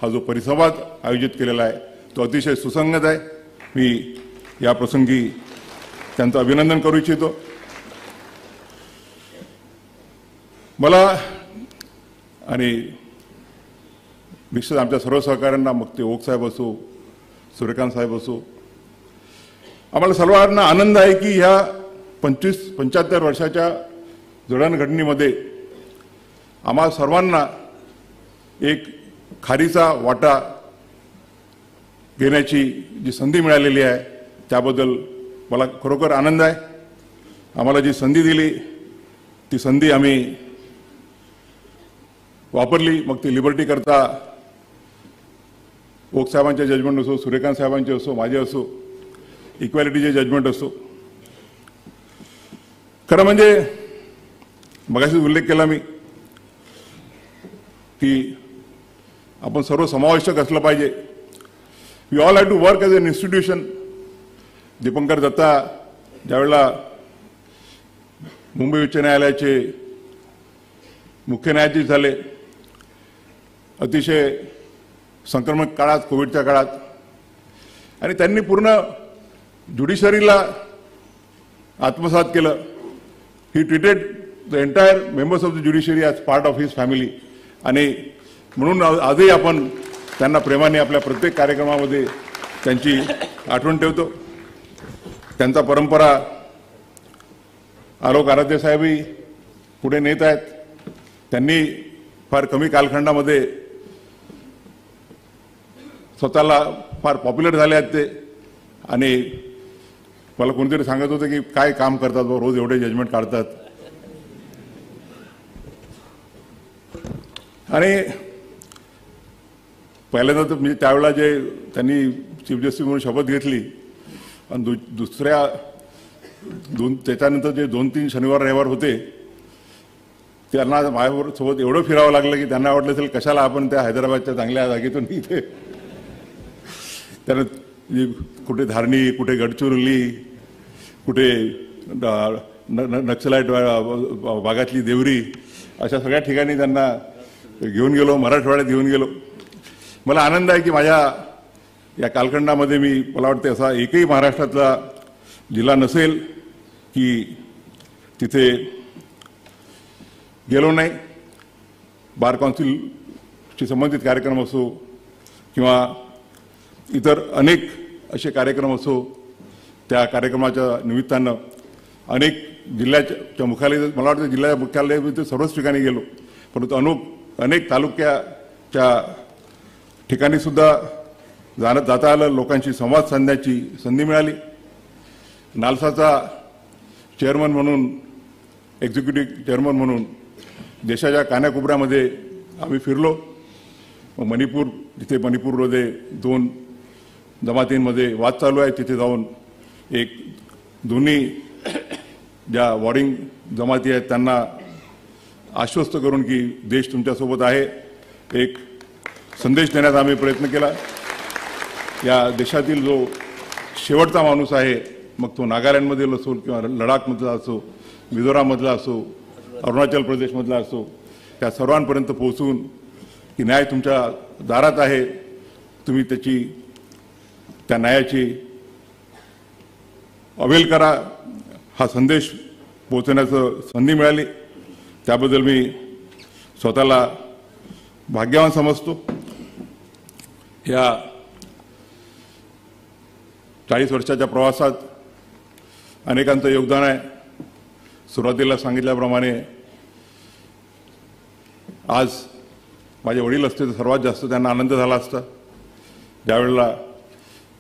हा जो परिसंवाद आयोजित केलेला आहे तो अतिशय सुसंगत आहे. मी या प्रसंगी त्यांचं अभिनंदन करू इच्छितो. मला आणि निश्चित आमच्या सर्व सहकाऱ्यांना, मग ते ओक साहेब असो, सूर्यकांत साहेब असो, आम्हाला सर्वांना आनंद आहे की ह्या 75 वर्षाच्या जडणघडणीमध्ये आम्हा सर्वांना एक खारीचा वाटा घेण्याची जी संधी मिळालेली आहे त्याबद्दल मला खरोखर आनंद आहे. आम्हाला जी संधी दिली ती संधी आम्ही वापरली. मग ती लिबर्टी करता ओक साहेबांचे जजमेंट असो, सूर्यकांत साहेबांचे असो, माझे असो, इक्वॅलिटीचे जजमेंट असो. खरं म्हणजे मगाशीच उल्लेख केला मी की आपण सर्व समावेशक असलं पाहिजे. We all have to work as an institution. Dipankar Datta ज्यावेळेला मुंबई उच्च न्यायालयाचे मुख्य न्यायाधीश झाले, अतिशय संक्रमक काळात, कोविडच्या काळात, आणि त्यांनी पूर्ण ज्युडिशरीला आत्मसात केलं. He treated the entire members of the judiciary as part of his family. आणि म्हणून आजही आपण त्यांना प्रेमाने आपल्या प्रत्येक कार्यक्रमामध्ये त्यांची आठवण ठेवतो. त्यांचा परंपरा आलोक आराध्य साहेबही पुढे नेत आहेत. त्यांनी फार कमी कालखंडामध्ये स्वतःला फार पॉप्युलर झाले आहेत ते. आणि मला कोणीतरी सांगत होतं की काय काम करतात बा, रोज एवढे जजमेंट काढतात. आणि पहिल्यांदा तर म्हणजे त्यावेळेला जे त्यांनी चीफ जस्टिस म्हणून शपथ घेतली आणि दुसऱ्या त्याच्यानंतर जे 2-3 शनिवार रविवार होते त्यांना माझ्याबरोबर सोबत एवढं फिरावं लागलं की त्यांना वाटलं असेल कशाला आपण त्या हैदराबादच्या चांगल्या जागेतून इथे त्यानं कुठे धारणी, कुठे गडचिरोली, कुठे नक्षलाईट भागातली देवरी अशा सगळ्या ठिकाणी त्यांना घेऊन गेलो, मराठवाड्यात घेऊन गेलो. मला आनंद आहे की माझ्या या कालखंडामध्ये मला वाटतं असा एकही महाराष्ट्रातला जिल्हा नसेल की तिथे गेलो नाही. बार काउन्सिलशी संबंधित कार्यक्रम असो किंवा इतर अनेक असे कार्यक्रम असो, त्या कार्यक्रमाच्या निमित्तानं अनेक जिल्ह्याच्या मुख्यालय, मला वाटतं जिल्ह्याच्या मुख्यालय सर्वच ठिकाणी गेलो, परंतु अनेक तालुक्याच्या ठिकाणी सुद्धा जाता आलं. लोकांशी संवाद साधण्याची संधी मिळाली. नालसाचा चेअरमन म्हणून, एक्झिक्युटिव्ह चेअरमन म्हणून देशाच्या कानाकोपऱ्यामध्ये आम्ही फिरलो. मणिपूर, जिथे मणिपूरमध्ये 2 जमातींमध्ये वाद चालू आहे, तिथे जाऊन दोन्ही ज्या वॉर्डिंग जमाती आहेत त्यांना आश्वस्त करून की देश तुमच्यासोबत आहे एक संदेश देण्याचा आम्ही प्रयत्न केला. या देशातील जो शेवटचा माणूस आहे, मग तो नागालँडमधील असो किंवा लडाखमधला असो, मिझोराममधला असो, अरुणाचल प्रदेशमधला असो, त्या सर्वांपर्यंत पोहोचून की न्याय तुमच्या दारात आहे, तुम्ही त्या न्यायाची अवेल करा, हा संदेश पोहोचवण्याचं संधी मिळाली. त्याबद्दल मी स्वतःला भाग्यवान समजतो. या 40 वर्षाच्या प्रवासात अनेकांचं योगदान आहे. सुरुवातीला सांगितल्याप्रमाणे आज माझे वडील असते तर सर्वात जास्त त्यांना आनंद झाला असता. ज्यावेळेला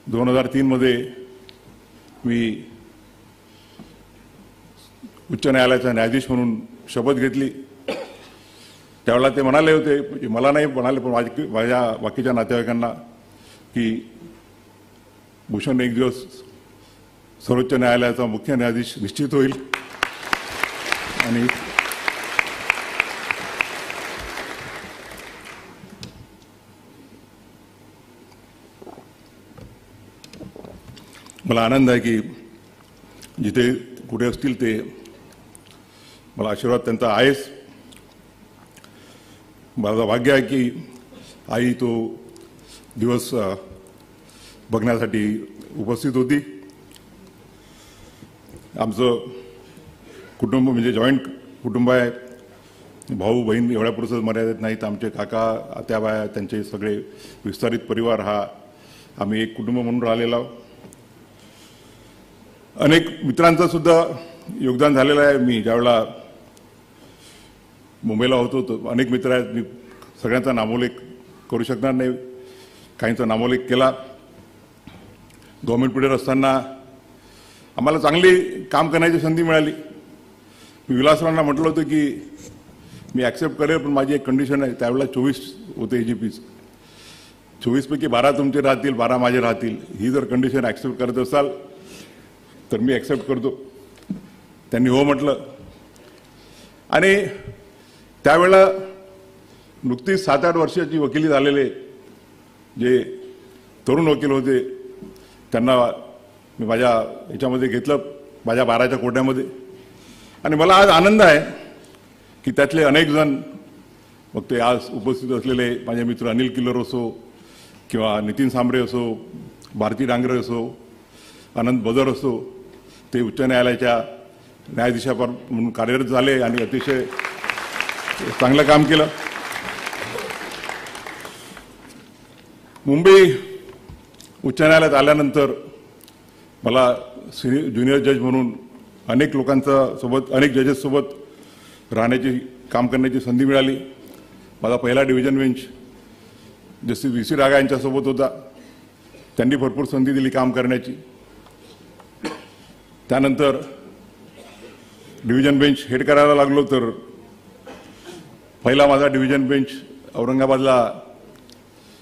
2003 मध्ये मी उच्च न्यायालयाचा न्यायाधीश म्हणून शपथ घेतली, त्यावेळेला ते म्हणाले होते, मला नाही म्हणाले पण माझ्या बाकीच्या नातेवाईकांना, की भूषण एक दिवस सर्वोच्च न्यायालयाचा मुख्य न्यायाधीश निश्चित होईल. आणि मला आनंद आहे की जिथे कुठे असतील ते मला आशीर्वाद त्यांचा आहेच. माझं भाग्य आहे की आई तो दिवस बघण्यासाठी उपस्थित होती. आमचं कुटुंब म्हणजे जॉईंट कुटुंब आहे. भाऊ बहीण एवढ्यापुरतंच मर्यादित नाहीत. आमचे काका, आत्याबाया, त्यांचे सगळे विस्तारित परिवार, हा आम्ही एक कुटुंब म्हणून राहिलेलो आहोत. अनेक मित्रांचं सुद्धा योगदान झालेलं आहे. मी ज्यावेळेला मुंबईला होतो तर अनेक मित्र आहेत, मी सगळ्यांचा नामोल्लेख करू शकणार नाही, काहींचा नामोल्लेख केला. गव्हर्नमेंट पिरियड असताना आम्हाला चांगली काम करण्याची संधी मिळाली. मी विलासरावांना म्हटलं होतं की मी ॲक्सेप्ट करेल, पण माझी एक कंडिशन आहे. त्यावेळेला 24 होते AGPs, 24 पैकी 12 तुमचे राहतील, 12 माझे राहतील. ही जर कंडिशन ॲक्सेप्ट करत असाल तर मी ॲक्सेप्ट करतो. त्यांनी हो म्हटलं. आणि त्यावेळेला नुकतीच 7-8 वर्षाची वकिली झालेले जे तरुण वकील होते त्यांना मी माझ्या ह्याच्यामध्ये घेतलं, माझ्या बाराच्या कोट्यामध्ये. आणि मला आज आनंद आहे की त्यातले अनेक जण, मग ते आज उपस्थित असलेले माझे मित्र अनिल किल्लर असो किंवा नितीन सांबरे असो, भारती डांगरे असो, आनंद बदर असो, ते उच्च न्यायालयाच्या न्यायाधीशापर म्हणून कार्यरत झाले आणि अतिशय चांगलं काम केलं. मुंबई उच्च न्यायालयात आल्यानंतर मला ज्युनियर जज म्हणून अनेक लोकांसोबत, अनेक जजेससोबत राहण्याची, काम करण्याची संधी मिळाली. माझा पहिला डिव्हिजन बेंच जस्टिस VC रागा यांच्यासोबत होता. त्यांनी भरपूर संधी दिली काम करण्याची. त्यानंतर डिव्हिजन बेंच हेड करायला लागलो तर पहिला माझा डिव्हिजन बेंच औरंगाबादला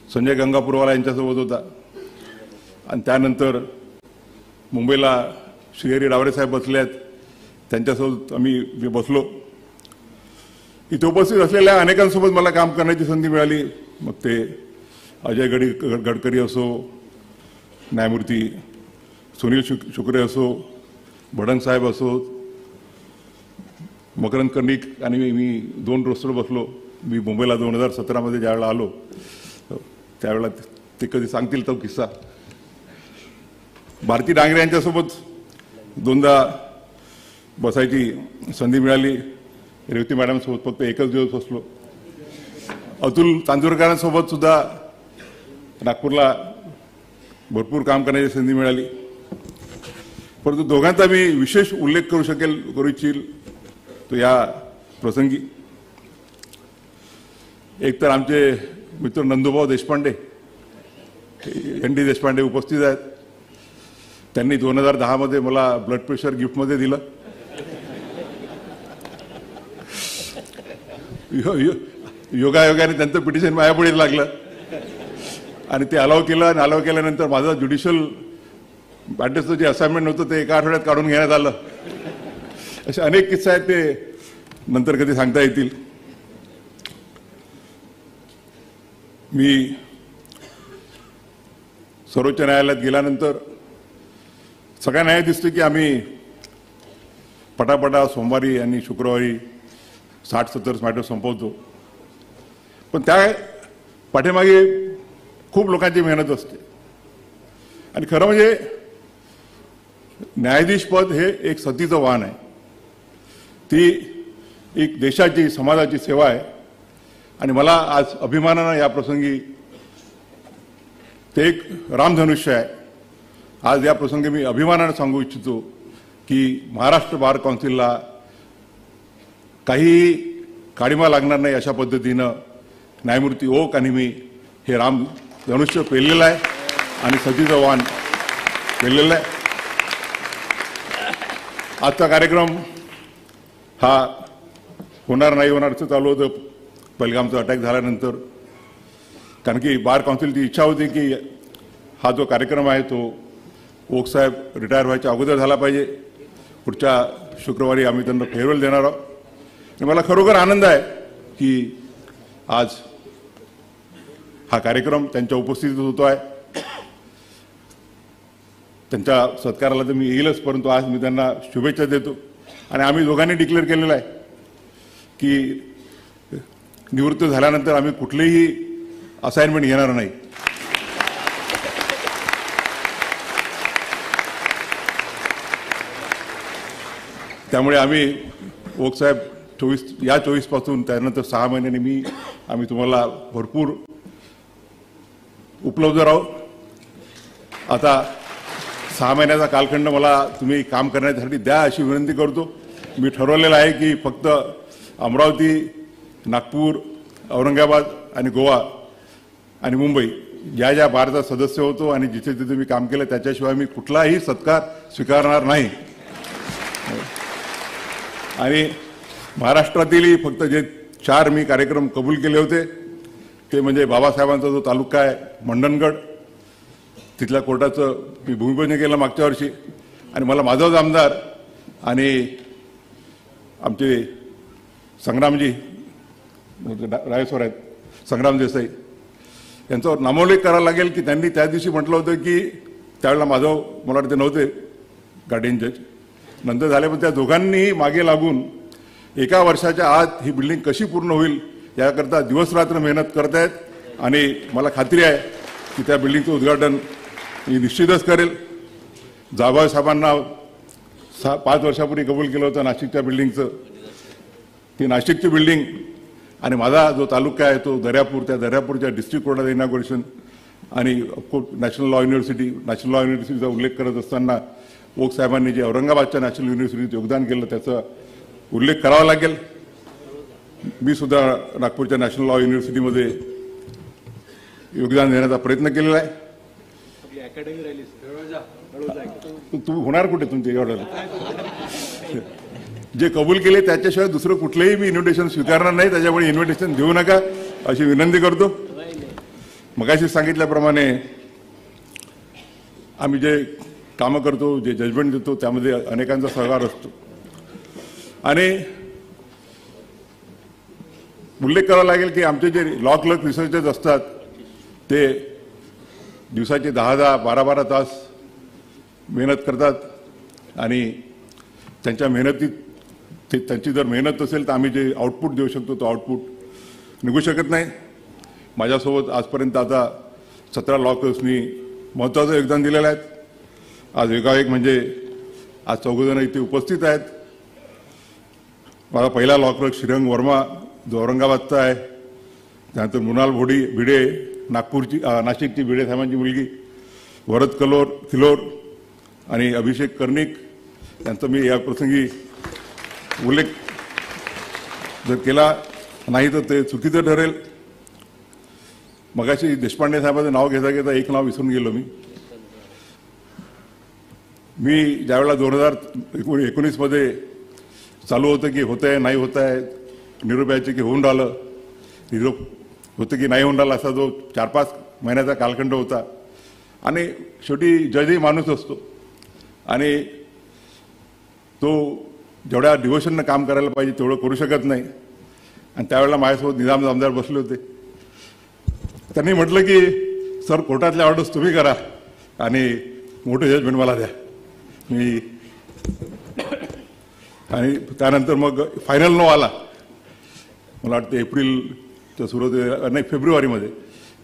संजय गंगापूरवाला यांच्यासोबत होता. आणि त्यानंतर मुंबईला श्रीहरी डावरे साहेब बसले आहेत, त्यांच्यासोबत आम्ही बसलो. इथे उपस्थित असलेल्या अनेकांसोबत मला काम करण्याची संधी मिळाली. मग ते अजय गडकरी असो, न्यायमूर्ती सुनील शुक्रे असो, भडंग साहेब असो, मकरंद कर्णिक आणि मी 2 रोस्टर बसलो. मी मुंबईला 2017 ज्यावेळेला आलो त्यावेळेला ते कधी सांगतील तो किस्सा. भारती डांगरे यांच्यासोबत 2दा बसायची संधी मिळाली. रेवती मॅडमसोबत फक्त एकच दिवस बसलो. अतुल चांदूरकरांसोबत सुद्धा नागपूरला भरपूर काम करण्याची संधी मिळाली. परंतु दोघांचा मी विशेष उल्लेख करू इच्छिल तो या प्रसंगी. एक तर आमचे मित्र नंदूभाऊ देशपांडे, ND देशपांडे उपस्थित आहेत. त्यांनी 2010 मला ब्लड प्रेशर गिफ्टमध्ये दिलं. योगायोगाने त्यांचं पिटिशन माझ्यापुढे लागलं आणि ते अलाव केलं. आणि अलाव केल्यानंतर माझं ज्युडिशियल मॅटर्सचं जे असाइनमेंट होतं ते एका आठवड्यात काढून घेण्यात आलं. असे अनेक किस्से आहेत, ते नंतर कधी सांगता येतील. मी सर्वोच्च न्यायालयात गेल्यानंतर सगळ्यांना हे दिसतं की आम्ही पटापटा सोमवारी आणि शुक्रवारी 60-70 मॅटर संपवतो. पण त्या पाठीमागे खूप लोकांची मेहनत असते. आणि खरं म्हणजे न्यायाधीश पद हे एक सतीचं वाहन आहे. ती एक देशाची, समाजाची सेवा आहे. आणि मला आज अभिमानानं या प्रसंगी ते एक रामधनुष्य आहे. आज या प्रसंगी मी अभिमानानं सांगू इच्छितो की महाराष्ट्र बार काउन्सिलला काही काळिमा लागणार नाही अशा पद्धतीनं न्यायमूर्ती ओक आणि मी हे रामधनुष्य पेललेलं आहे आणि सतीचं वाहन पेललेलं आहे. आजचा कार्यक्रम हा होणार नाही होणार असं चालू होतं पहलगामचा अटॅक झाल्यानंतर. कारण की बार काउन्सिलची इच्छा होती की हा जो कार्यक्रम आहे तो ओक साहेब रिटायर व्हायच्या अगोदर झाला पाहिजे. पुढच्या शुक्रवारी आम्ही त्यांना फेअरवेल देणार आहोत. आणि मला खरोखर आनंद आहे की आज हा कार्यक्रम त्यांच्या उपस्थितीत होतो आहे. त्यांच्या सत्काराला तर मी येईलच, परंतु आज मी त्यांना शुभेच्छा देतो. आणि आम्ही दोघांनी डिक्लेअर केलेलं आहे की निवृत्त झाल्यानंतर आम्ही कुठलेही असाइनमेंट घेणार नाही. त्यामुळे आम्ही ओक साहेब 24 पासून त्यानंतर 6 महिन्यांनी आम्ही तुम्हाला भरपूर उपलब्ध राहू. आता 6 महिन्याचा कालखंड मला तुम्ही काम करण्यासाठी द्या अशी विनंती करतो. मी ठरवलेलं आहे की फक्त अमरावती, नागपूर, औरंगाबाद आणि गोवा आणि मुंबई ज्या ज्या बारचा सदस्य होतो आणि जिथे जिथे मी काम केलं त्याच्याशिवाय मी कुठलाही सत्कार स्वीकारणार नाही. आणि महाराष्ट्रातील फक्त जे 4 मी कार्यक्रम कबूल केले होते ते म्हणजे बाबासाहेबांचा जो तालुका आहे मंडणगड, तिथल्या कोर्टाचं मी भूमिपूजन केलं मागच्या वर्षी. आणि मला माझाच आमदार आणि आमचे संग्रामजी रायसोर आहेत, संग्राम देसाई, यांच्यावर नामोल्लेख करायला लागेल की त्यांनी त्या दिवशी म्हटलं होतं की त्यावेळेला मला वाटतं नव्हते गार्डियन जज, नंतर झाले, पण त्या दोघांनी मागे लागून 1 वर्षाच्या आत ही बिल्डिंग कशी पूर्ण होईल याकरता दिवसरात्र मेहनत करत आहेत. आणि मला खात्री आहे की त्या बिल्डिंगचं उद्घाटन मी निश्चितच करेल. जाबाव साहेबांना 5 वर्षापूर्वी कबूल केलं होतं नाशिकच्या बिल्डिंगचं. ती नाशिकची बिल्डिंग आणि माझा जो तालुका आहे तो दर्यापूर, त्या दर्यापूरच्या डिस्ट्रिक्ट कोर्टाचं इनॉग्रेशन आणि नॅशनल लॉ युनिव्हर्सिटीचा उल्लेख करत असताना ओक साहेबांनी जे औरंगाबादच्या नॅशनल युनिव्हर्सिटीत योगदान केलं त्याचा उल्लेख करावा लागेल. मी सुद्धा नागपूरच्या नॅशनल लॉ युनिव्हर्सिटीमध्ये योगदान देण्याचा प्रयत्न केलेला आहे. तू होणार कुठे तुमच्या एवढं जे कबूल केले त्याच्याशिवाय दुसरं कुठलंही मी इन्व्हिटेशन स्वीकारणार नाही. त्याच्यामुळे इन्व्हिटेशन देऊ नका अशी विनंती करतो. मगाशी सांगितल्याप्रमाणे आम्ही जे कामं करतो, जे जजमेंट देतो, त्यामध्ये अनेकांचा सहकार असतो. आणि उल्लेख करावा लागेल की आमचे जे लॉ क्लर्क रिसर्चर्स असतात ते दिवसाचे 10-10, 12-12 तास मेहनत करतात. आणि त्यांच्या मेहनतीत त्यांची जर मेहनत असेल तर आम्ही जे आउटपुट देऊ शकतो तो आउटपुट निघू शकत नाही. माझ्यासोबत आजपर्यंत आता 17 लॉ क्लर्क्सनी महत्त्वाचं योगदान दिलेलं आहे. आज एकाएक म्हणजे आज 4 जण इथे उपस्थित आहेत. माझा पहिला लॉ क्लर्क श्रीरंग वर्मा जो औरंगाबादचा आहे. त्यानंतर मृणाल भिडे नाशिकची भिडे साहेबांची मुलगी, वरद किलोर आणि अभिषेक कर्णिक यांचा मी या प्रसंगी उल्लेख जर केला नाही तर ते चुकीचं ठरेल. मगाशी देशपांडे साहेबांचं नाव घेता घेता एक नाव विसरून गेलो. मी ज्यावेळेला 2019 मध्ये चालू होतं की होत आहे नाही होत आहे, निरोप यायचे की होऊन राहिलं, निरोप होतं की नाही होऊन राहिला, असा जो 4-5 महिन्याचा कालखंड होता. आणि शेवटी जजही माणूस असतो आणि तो जेवढ्या डिव्होशननं काम करायला पाहिजे तेवढं करू शकत नाही. आणि त्यावेळेला माझ्यासोबत निजाम आमदार बसले होते. त्यांनी म्हटलं की सर कोर्टातल्या ऑर्डर्स तुम्ही करा आणि मोठं जजमेंट मला द्या. मी आणि त्यानंतर मग फायनल नो आला, मला वाटतं एप्रिलच्या सुरुवातीला नाही फेब्रुवारीमध्ये,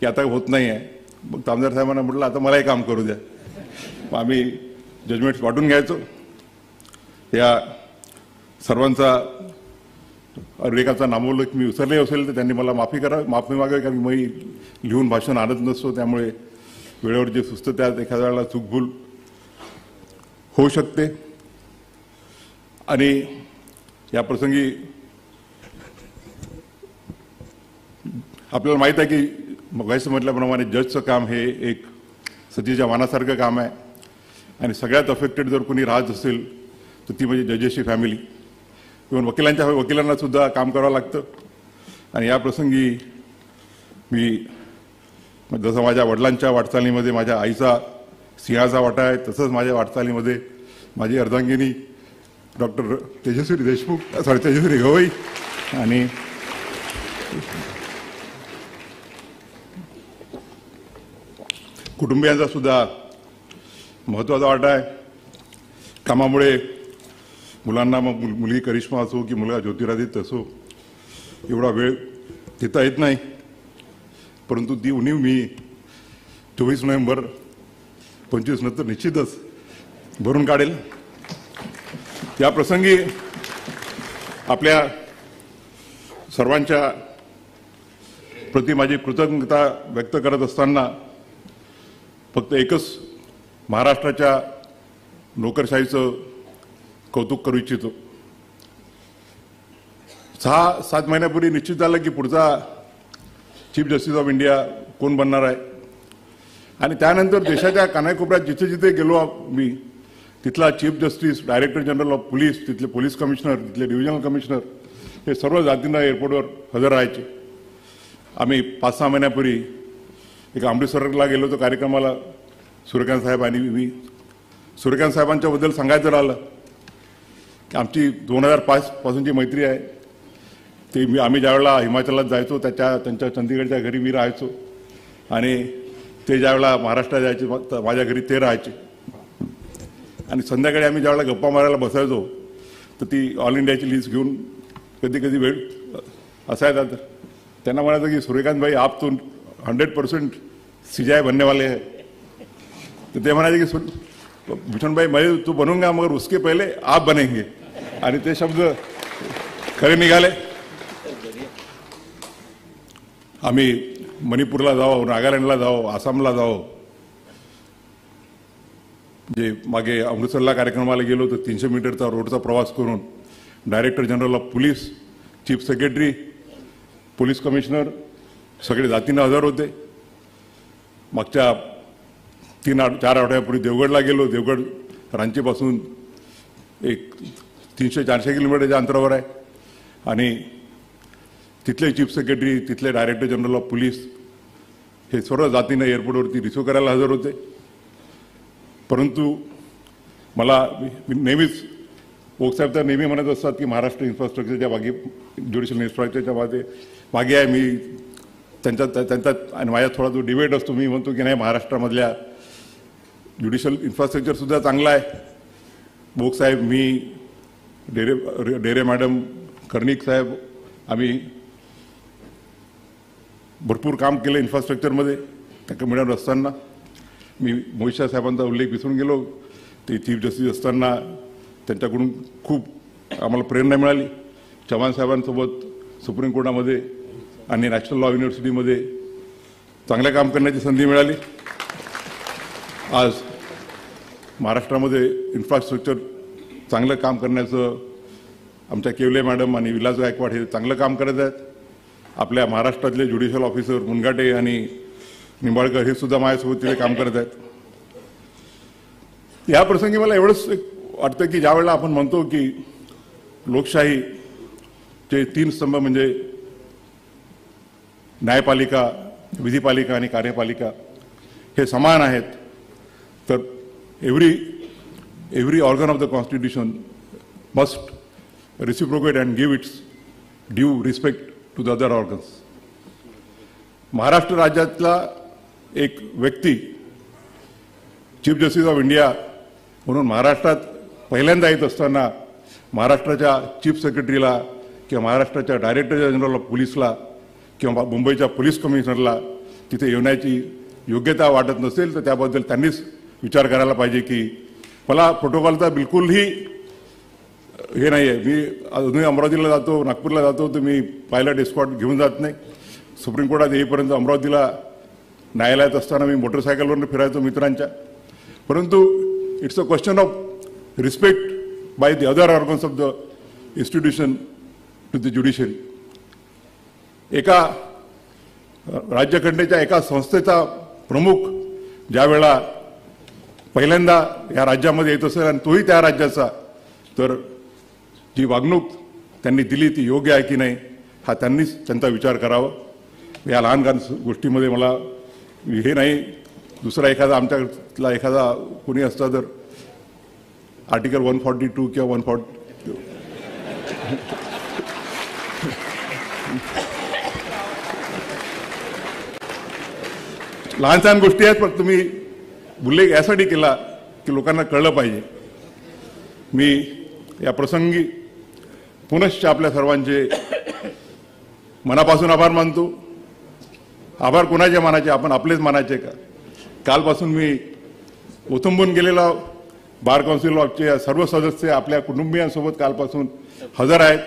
की आता होत नाही आहे. मग आमदार साहेबांना म्हटलं आता मलाही काम करू द्या. मग आम्ही जजमेंट्स वाटून घ्यायचो. या सर्वांचा उल्लेखाचा नामोल्लेख मी विसरले असेल तर त्यांनी मला माफी मागावी, कारण मी लिहून भाषण आणत नसतो. त्यामुळे वेळेवर जे सुचतं त्यात एखाद्या वेळेला चूकभूल होऊ शकते. आणि या प्रसंगी आपल्याला माहीत आहे की मगाशी म्हटल्याप्रमाणे जजचं काम हे एक सतीच्या वाणासारखं काम आहे. आणि सगळ्यात अफेक्टेड जर कोणी राहत असेल तर ती म्हणजे जजेसची फॅमिली. इव्हन वकिलांना सुद्धा काम करावं लागतं. आणि या प्रसंगी मी जसं माझ्या वडिलांच्या वाटचालीमध्ये माझ्या आईचा सिंहाचा वाटा आहे, तसंच माझ्या वाटचालीमध्ये माझी अर्धांगिनी डॉक्टर तेजस्वी गवई आणि कुटुंबियांचा सुद्धा महत्त्वाचा वाटा आहे. कामामुळे मुलांना, मग मुलगी करिश्मा असो की मुलगा ज्योतिरादित्य असो, एवढा वेळ देता येत नाही. परंतु ती उणीव मी 24 नोव्हेंबर 25 नंतर निश्चितच भरून काढेल. या प्रसंगी आपल्या सर्वांच्या प्रति माझी कृतज्ञता व्यक्त करत असताना फक्त एकच महाराष्ट्राच्या नोकरशाहीचं कौतुक करू इच्छितो. 6-7 महिन्यापूर्वी निश्चित झालं की पुढचा चीफ जस्टिस ऑफ इंडिया कोण बनणार आहे. आणि त्यानंतर देशाच्या कानाकोपऱ्यात जिथे जिथे गेलो मी, तिथला chief justice, director general of police, तिथले पोलीस कमिशनर, तिथले डिव्हिजनल कमिशनर हे सर्व जातींना एअरपोर्टवर हजर राहायचे. आम्ही 5-6 महिन्यापूर्वी एक अमृतसरला गेलो होतो कार्यक्रमाला, सूर्यकांत साहेब आणि मी. सूर्यकांत साहेबांच्याबद्दल सांगायचं राहिलं की आमची 2005 पासूनची मैत्री आहे. ते आम्ही ज्यावेळेला हिमाचलात जायचो त्यांच्या चंदीगडच्या घरी मी राहायचो आणि ते ज्यावेळेला महाराष्ट्रात जायचे माझ्या घरी ते राहायचे. आणि संध्याकाळी आम्ही ज्यावेळेला गप्पा मारायला बसायचो तर ती ऑल इंडियाची लिस्ट घेऊन कधी कधी वेळ असायचा. तर त्यांना म्हणायचं की सूर्यकांत भाई आप तो 100% सीजाय बनने वाले हैं. तर ते म्हणायचे की भूषण भाई मैं तो बनूंगा मगर उसके पहले आप बनेंगे. आणि ते शब्द खरे निघाले. आम्ही मणिपूरला जावं, नागालँडला जावं, आसामला जावं. जे मागे अमृतसरला कार्यक्रमाला गेलो तर 300 मीटरचा रोडचा प्रवास करून director general of police, chief secretary, police commissioner सगळे जातीनं हजर होते. मागच्या 3-4 आठवड्यापूर्वी देवगडला गेलो. देवगड रांचीपासून एक 300-400 किलोमीटरच्या अंतरावर आहे. आणि तिथले चीफ सेक्रेटरी, तिथले डायरेक्टर जनरल ऑफ पोलीस हे सर्व जातीनं एअरपोर्टवरती रिसिव्ह करायला हजर होते. परंतु मला नेहमीच ओकसाहेब तर नेहमी म्हणत असतात की महाराष्ट्र इन्फ्रास्ट्रक्चरच्या मागे, ज्युडिशियल इन्फ्रास्ट्रक्चरच्या मागे आहे. मी त्यांचा आणि माझ्या थोडा जो डिबेट असतो, मी म्हणतो की नाही, महाराष्ट्रामधल्या ज्युडिशियल इन्फ्रास्ट्रक्चरसुद्धा चांगला आहे. बोकसाहेब, मी, डेरे मॅडम, कर्णिक साहेब, आम्ही भरपूर काम केलं इन्फ्रास्ट्रक्चरमध्ये. त्या कमिटीवर असताना मी मोहित शाह साहेबांचा उल्लेख विसरून गेलो. ते चीफ जस्टिस असताना त्यांच्याकडून खूप आम्हाला प्रेरणा मिळाली. चव्हाण साहेबांसोबत सुप्रीम कोर्टामध्ये आणि नॅशनल लॉ युनिव्हर्सिटीमध्ये चांगलं काम करण्याची संधी मिळाली. आज महाराष्ट्रामध्ये इन्फ्रास्ट्रक्चर चांगलं काम करण्याचं आमच्या केवले मॅडम आणि विलास गायकवाड हे चांगलं काम करत आहेत. आपल्या महाराष्ट्रातले ज्युडिशियल ऑफिसर मुनघाटे आणि निंबाळकर हे सुद्धा माझ्यासोबत तिथे काम करत आहेत. या प्रसंगी मला एवढंच वाटतं की ज्या वेळेला आपण म्हणतो की लोकशाहीचे 3 स्तंभ म्हणजे न्यायपालिका, विधिपालिका आणि कार्यपालिका हे समान आहेत, तर every organ of the constitution must reciprocate and give its due respect to the other organs. Maharashtra राज्यातला एक व्यक्ती चीफ जस्टिस ऑफ इंडिया म्हणून महाराष्ट्रात पहिल्यांदा येत असताना महाराष्ट्राच्या चीफ सेक्रेटरीला किंवा महाराष्ट्राच्या डायरेक्टर जनरल ऑफ पोलीसला किंवा मुंबईच्या पोलीस कमिशनरला तिथे येण्याची योग्यता वाटत नसेल तर त्याबद्दल त्यांनीच विचार करायला पाहिजे. की मला प्रोटोकॉलचा बिलकुलही हे नाही आहे. मी अजूनही अमरावतीला जातो, नागपूरला जातो, तर मी पायलट एस्कॉर्ट घेऊन जात नाही. सुप्रीम कोर्टात येईपर्यंत अमरावतीला न्यायालयात असताना मी मोटरसायकलवरून फिरायचो मित्रांच्या. परंतु it's a question of respect by the other organs of the institution to the judiciary. एका राज्यघटनेच्या एका संस्थेचा प्रमुख ज्या वेळा पहिल्यांदा या राज्यामध्ये येत असेल आणि तोही त्या राज्याचा, तर जी वागणूक त्यांनी दिली ती योग्य आहे की नाही हा त्यांनीच त्यांचा विचार करावा. या लहान लहान गोष्टीमध्ये मला हे नाही, दुसरा एखादा आमच्यातला एखादा कोणी असता तर आर्टिकल 142 किंवा 140 लहान सहान गोष्टी आहेत, पण तुम्ही उल्लेख यासाठी केला की लोकांना कळलं पाहिजे. मी या प्रसंगी पुनश्च आपल्या सर्वांचे मनापासून आभार मानतो. आभार कोणाचे मानायचे? आपण आपलेच मानायचे का? कालपासून मी ओथंबून गेलेला बार काउन्सिल ऑफचे सर्व सदस्य आपल्या कुटुंबियांसोबत कालपासून हजर आहेत.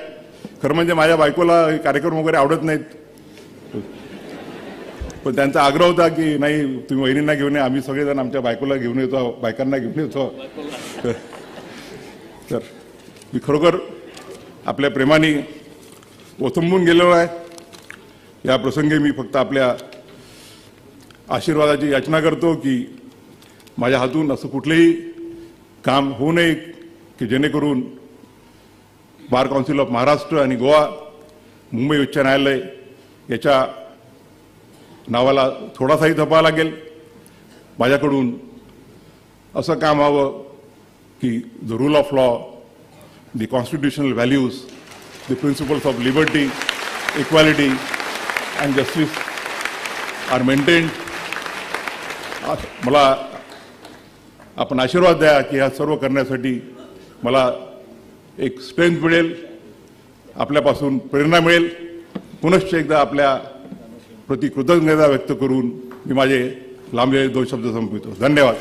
खरं म्हणजे माझ्या बायकोला कार्यक्रम वगैरे आवडत नाहीत, पण त्यांचा आग्रह होता की नाही तुम्ही वहिनींना घेऊन या, आम्ही सगळेजण आमच्या बायकोला घेऊन येतो, बायकांना घेऊन येतो. तर मी खरोखर आपल्या प्रेमाने ओथंबून गेलेलो आहे. या प्रसंगी मी फक्त आपल्या आशीर्वादाची याचना करतो की माझ्या हातून असं कुठलेही काम होऊ नये की जेणेकरून बार काउन्सिल ऑफ महाराष्ट्र आणि गोवा, मुंबई उच्च न्यायालय याच्या नावाला थोडासाही धप्पा लागेल. माझ्याकडून असं काम व्हावं की the rule of law, the constitutional values, the principles of liberty, equality and justice are maintained. मला आपण आशीर्वाद द्या की ह्या सर्व करण्यासाठी मला एक स्ट्रेंथ मिळेल, आपल्यापासून प्रेरणा मिळेल. पुनश्च एकदा आपल्या प्रति कृतज्ञता व्यक्त करून मी माझे लांबलेले 2 शब्द संपवितो. धन्यवाद.